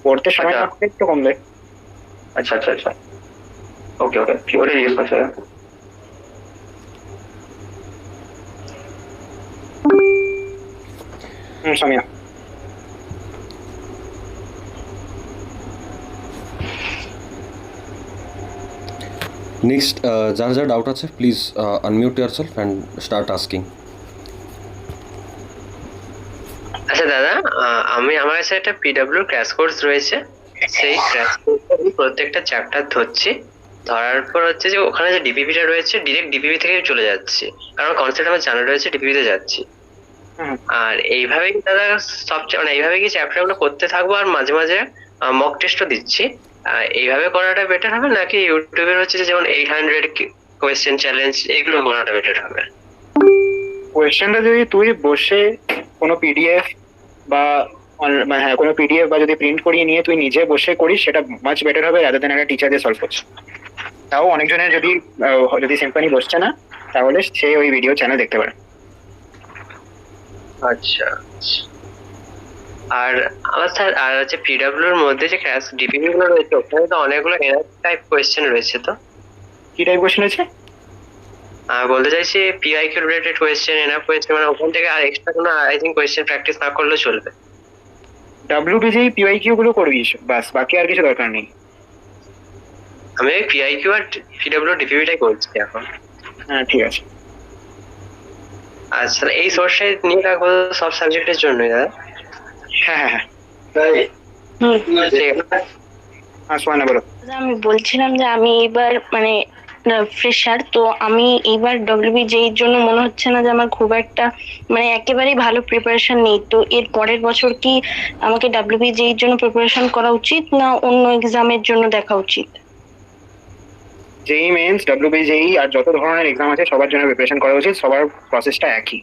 পড়তে সময় না আচ্ছা। পাস একটু কমবে। আচ্ছা আচ্ছা আচ্ছা, ওকে ওকে, ওটা জিজ্ঞেস করছে। সামিয়া। নেক্সট যার যার ডাউট আছে please unmute yourself and start asking. আচ্ছা দাদা, আমার কাছে একটা পিডব্লিউ ক্র্যাশ কোর্স রয়েছে। সেই ক্র্যাশ কোর্সে আমি প্রত্যেকটা চ্যাপ্টার ধরছি, ধরার পর হচ্ছে যে ওখানে যে ডিপিপিটা রয়েছে ডিরেক্ট ডিপিপি থেকে চলে যাচ্ছি, কারণ কনসেপ্ট আমার জানা রয়েছে, ডিপিপিতে যাচ্ছি। আর এইভাবে কি দাদা সবচেয়ে মানে এইভাবে কি চ্যাপ্টার গুলো করতে থাকবো আর মাঝে মাঝে মক টেস্টও দিচ্ছি? এইভাবে করাটা বেটার হবে নাকি ইউটিউবের হচ্ছে যে যেমন 800 কোয়েশ্চেন চ্যালেঞ্জ এগুলো করাটা বেটার হবে? কোয়েশ্চেনটা যদি তুই বসে কোনো পিডিএফ বা হ্যাঁ কোনো পিডিএফ বা যদি প্রিন্ট করিয়ে নিয়ে তুই নিজে বসে করিস, সেটা মাচ বেটার হবে রাদার দেন একটা টিচার দিয়ে সলভ করছে। তাও অনেকজনের যদি সিম্পনি বসছে না, তাহলে সে ওই ভিডিও চ্যানেল দেখতে পারে। আচ্ছা। আর আমার স্যার আর হচ্ছে পিডব্লিউর মধ্যে যে ক্র্যাশ ডিপিপি গুলো রয়েছে ওখানে তো অনেকগুলো এরর টাইপ কোয়েশ্চেন রয়েছে, তো কি টাইপ কোয়েশ্চেন আছে? বলতে চাইছি PIQ related question, enough question, মানে ওখান থেকে আর এক্সট্রা কোনো আই থিঙ্ক কোয়েশ্চেন প্র্যাকটিস না করলেও চলবে। ডাব্লিউবিজেই পিওয়াইকিউ গুলো করবি বাস, বাকি আর কিছু দরকার নেই। আমি ওই পিআইকিউ আর পিডব্লিউ ডিপিপিটাই করছি এখন। হ্যাঁ ঠিক আছে। আচ্ছা, এই সোর্সে নিয়ে রাখবো সব সাবজেক্টের জন্যই দাদা? হ্যাঁ হ্যাঁ হ্যাঁ ঠিক আছে। হ্যাঁ সোয়ানা বলো। আমি বলছিলাম যে আমি এবার মানে ফ্রেশার, তো আমি এবার ডব্লিউবিজে এর জন্য মনে হচ্ছে না যে আমার খুব একটা মানে একেবারেই ভালো প্রিপারেশন নেই। তো এর পরের বছর কি আমাকে ডব্লিউবিজে এর জন্য প্রিপারেশন করা উচিত না অন্য এক্সামের জন্য দেখা উচিত? জেই মেন্স, ডাব্লিউবিজেই আর যত ধরনের এক্সাম আছে সবার জন্য প্রিপারেশন করা উচিত, সবার প্রসেসটা একই।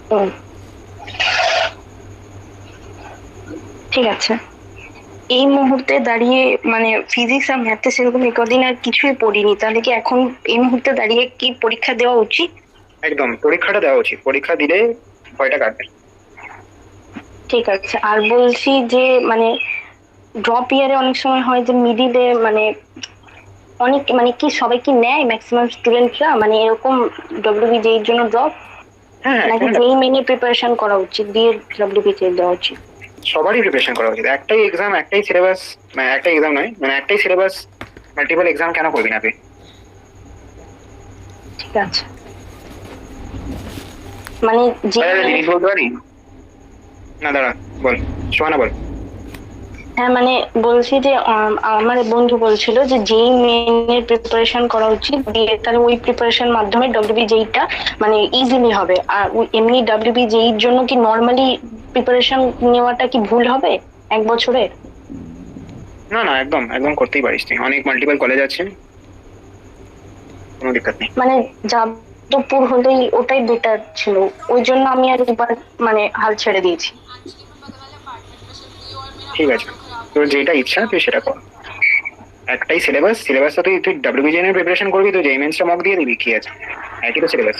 হুম, ঠিক আছে। এই মুহূর্তে দাঁড়িয়ে মানে ফিজিক্স আর ম্যাথে সেরকম কদিন আর কিছুই পড়িনি, তাহলে কি এখন এই মুহূর্তে দাঁড়িয়ে কি পরীক্ষা দেওয়া উচিত? একদম, পরীক্ষাটা দেওয়া উচিত, পরীক্ষা দিলে ভয়টা কাটবে। ঠিক আছে। আর বলছি যে মানে ড্রপ ইয়ারে অনেক সময় হয় যে মিডিলে মানে অনেক মানে কি সবাই কি নেয় ম্যাক্সিমাম স্টুডেন্টরা মানে এরকম ডব্লিউবিজে এর জন্য ড্রপ, হ্যাঁ নাকি হ্যাঁ, যেই মেনে প্রিপারেশন করা উচিত দিয়ে ডব্লিউবিজে দেওয়া উচিত? সবারই প্রিপারেশন করা উচিত। একটাই এক্সাম, একটাই সিলেবাস, মানে একটাই এক্সাম নয়, মানে একটাই সিলেবাস, মাল্টিপল এক্সাম কেন করবি না তুই? ঠিক আছে। মানে যে জিনিস বলতে পারি? না দাঁড়া, বল সোয়ানা বল। হ্যাঁ মানে বলছি যে আমার বন্ধু বলছিল যে যেই মেনের প্রিপারেশন করা উচিত দিয়ে তাহলে ওই প্রিপারেশন মাধ্যমে ডব্লিউবিজেইটা মানে ইজিলি হবে। আর এমনি ডব্লিউবিজেই এর জন্য কি নর্মালি প্রিপারেশন নেওয়াটা কি ভুল হবে এক বছরে? না না, একদম একদম করতেই পারিস তুই, অনেক মাল্টিপল কলেজ আছে, কোনো দিক্কত নেই। মানে যাদবপুর হলেই ওটাই বেটার ছিল, ওই জন্য আমি আর এবার মানে হাল ছেড়ে দিয়েছি। ঠিক আছে, তোর যেটা ইচ্ছা তুই সেটা কর। একটাই সিলেবাস, সিলেবাসটা তুই তুই ডাব্লিউবিজে এর প্রিপারেশন করবি, তুই যেই মেন্সটা মক দিয়ে দিবি, কি আছে, একই তো সিলেবাস।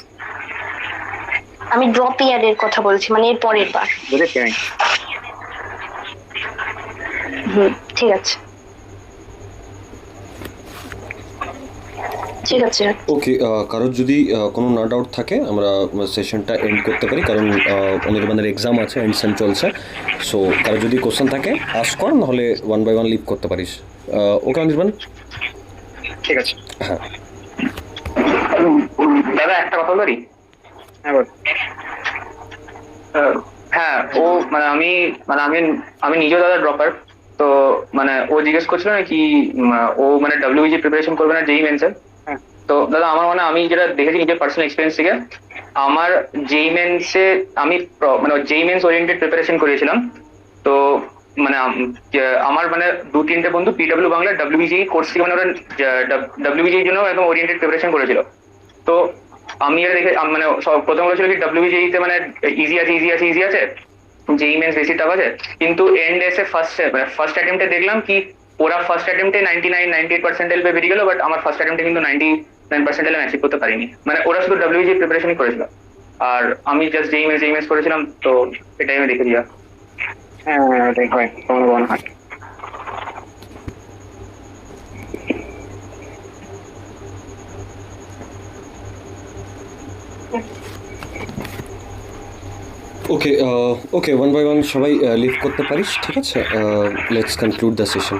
আমি ড্রপ ইয়ারের কথা বলছি, মানে এর পরের বার। বুঝেছি আমি। ঠিক আছে ঠিক আছে। ওকে, কারোর যদি কোনো না ডাউট থাকে আমরা সেশনটা এন্ড করতে পারি, কারণ অনির্বাণের এক্সাম আছে, এন্ড সেম চলছে। সো কারোর যদি কোশ্চেন থাকে আস্ক কর, নাহলে 1 বাই 1 লিভ করতে পারিস। ওকে অনির্বাণ? ঠিক আছে। হ্যাঁ দাদা একটা কথা বলি? হ্যাঁ বল। হ্যাঁ ও মানে আমি নিজেও দাদা ড্রপার, তো মানে ও জিজ্ঞেস করছিল না কি ও মানে ডব্লিউবিজি প্রিপারেশন করবে না যেই মেন্সের। হ্যাঁ। তো দাদা আমার মনে হয় আমি যেটা দেখেছি নিজের পার্সোনাল এক্সপিরিয়েন্স থেকে, আমার যেই মেন্সে আমি মানে যেই মেন্স ওরিয়েন্টেড প্রিপারেশন করেছিলাম। তো মানে আমার মানে 2-3টে বন্ধু পিডব্লিউ বাংলা ডব্লিউবিজি কোর্স থেকে মানে ওরা ডব্লিউবিজির জন্য একদম ওরিয়েন্টেড প্রিপারেশন করেছিল। তো আমি এটা দেখে মানে প্রথম বলেছিল কি ডব্লিউবিজি তে মানে ইজি আছে, যেই মেন্স বেশি টাফ আছে। কিন্তু এন্ড এসে ফার্স্ট অ্যাটেম্পটে দেখলাম কি ওরা ফার্স্ট অ্যাটেম্পটে 98% পেয়ে বেরিয়ে গেল, বাট আমার ফার্স্ট অ্যাটেম্পটে কিন্তু 99% অ্যাচিভ করতে পারিনি। মানে ওরা শুধু ডব্লিউবিজি প্রিপারেশনই করেছিল, আর আমি জাস্ট যেই মেন্স করেছিলাম। তো এটাই আমি দেখে দিয়া। হ্যাঁ ওটাই হয়, কখনো কখনো হয়। ওকে ওকে, ওয়ান বাই ওয়ান সবাই লিভ করতে পারিস, ঠিক আছে? Let's conclude the session.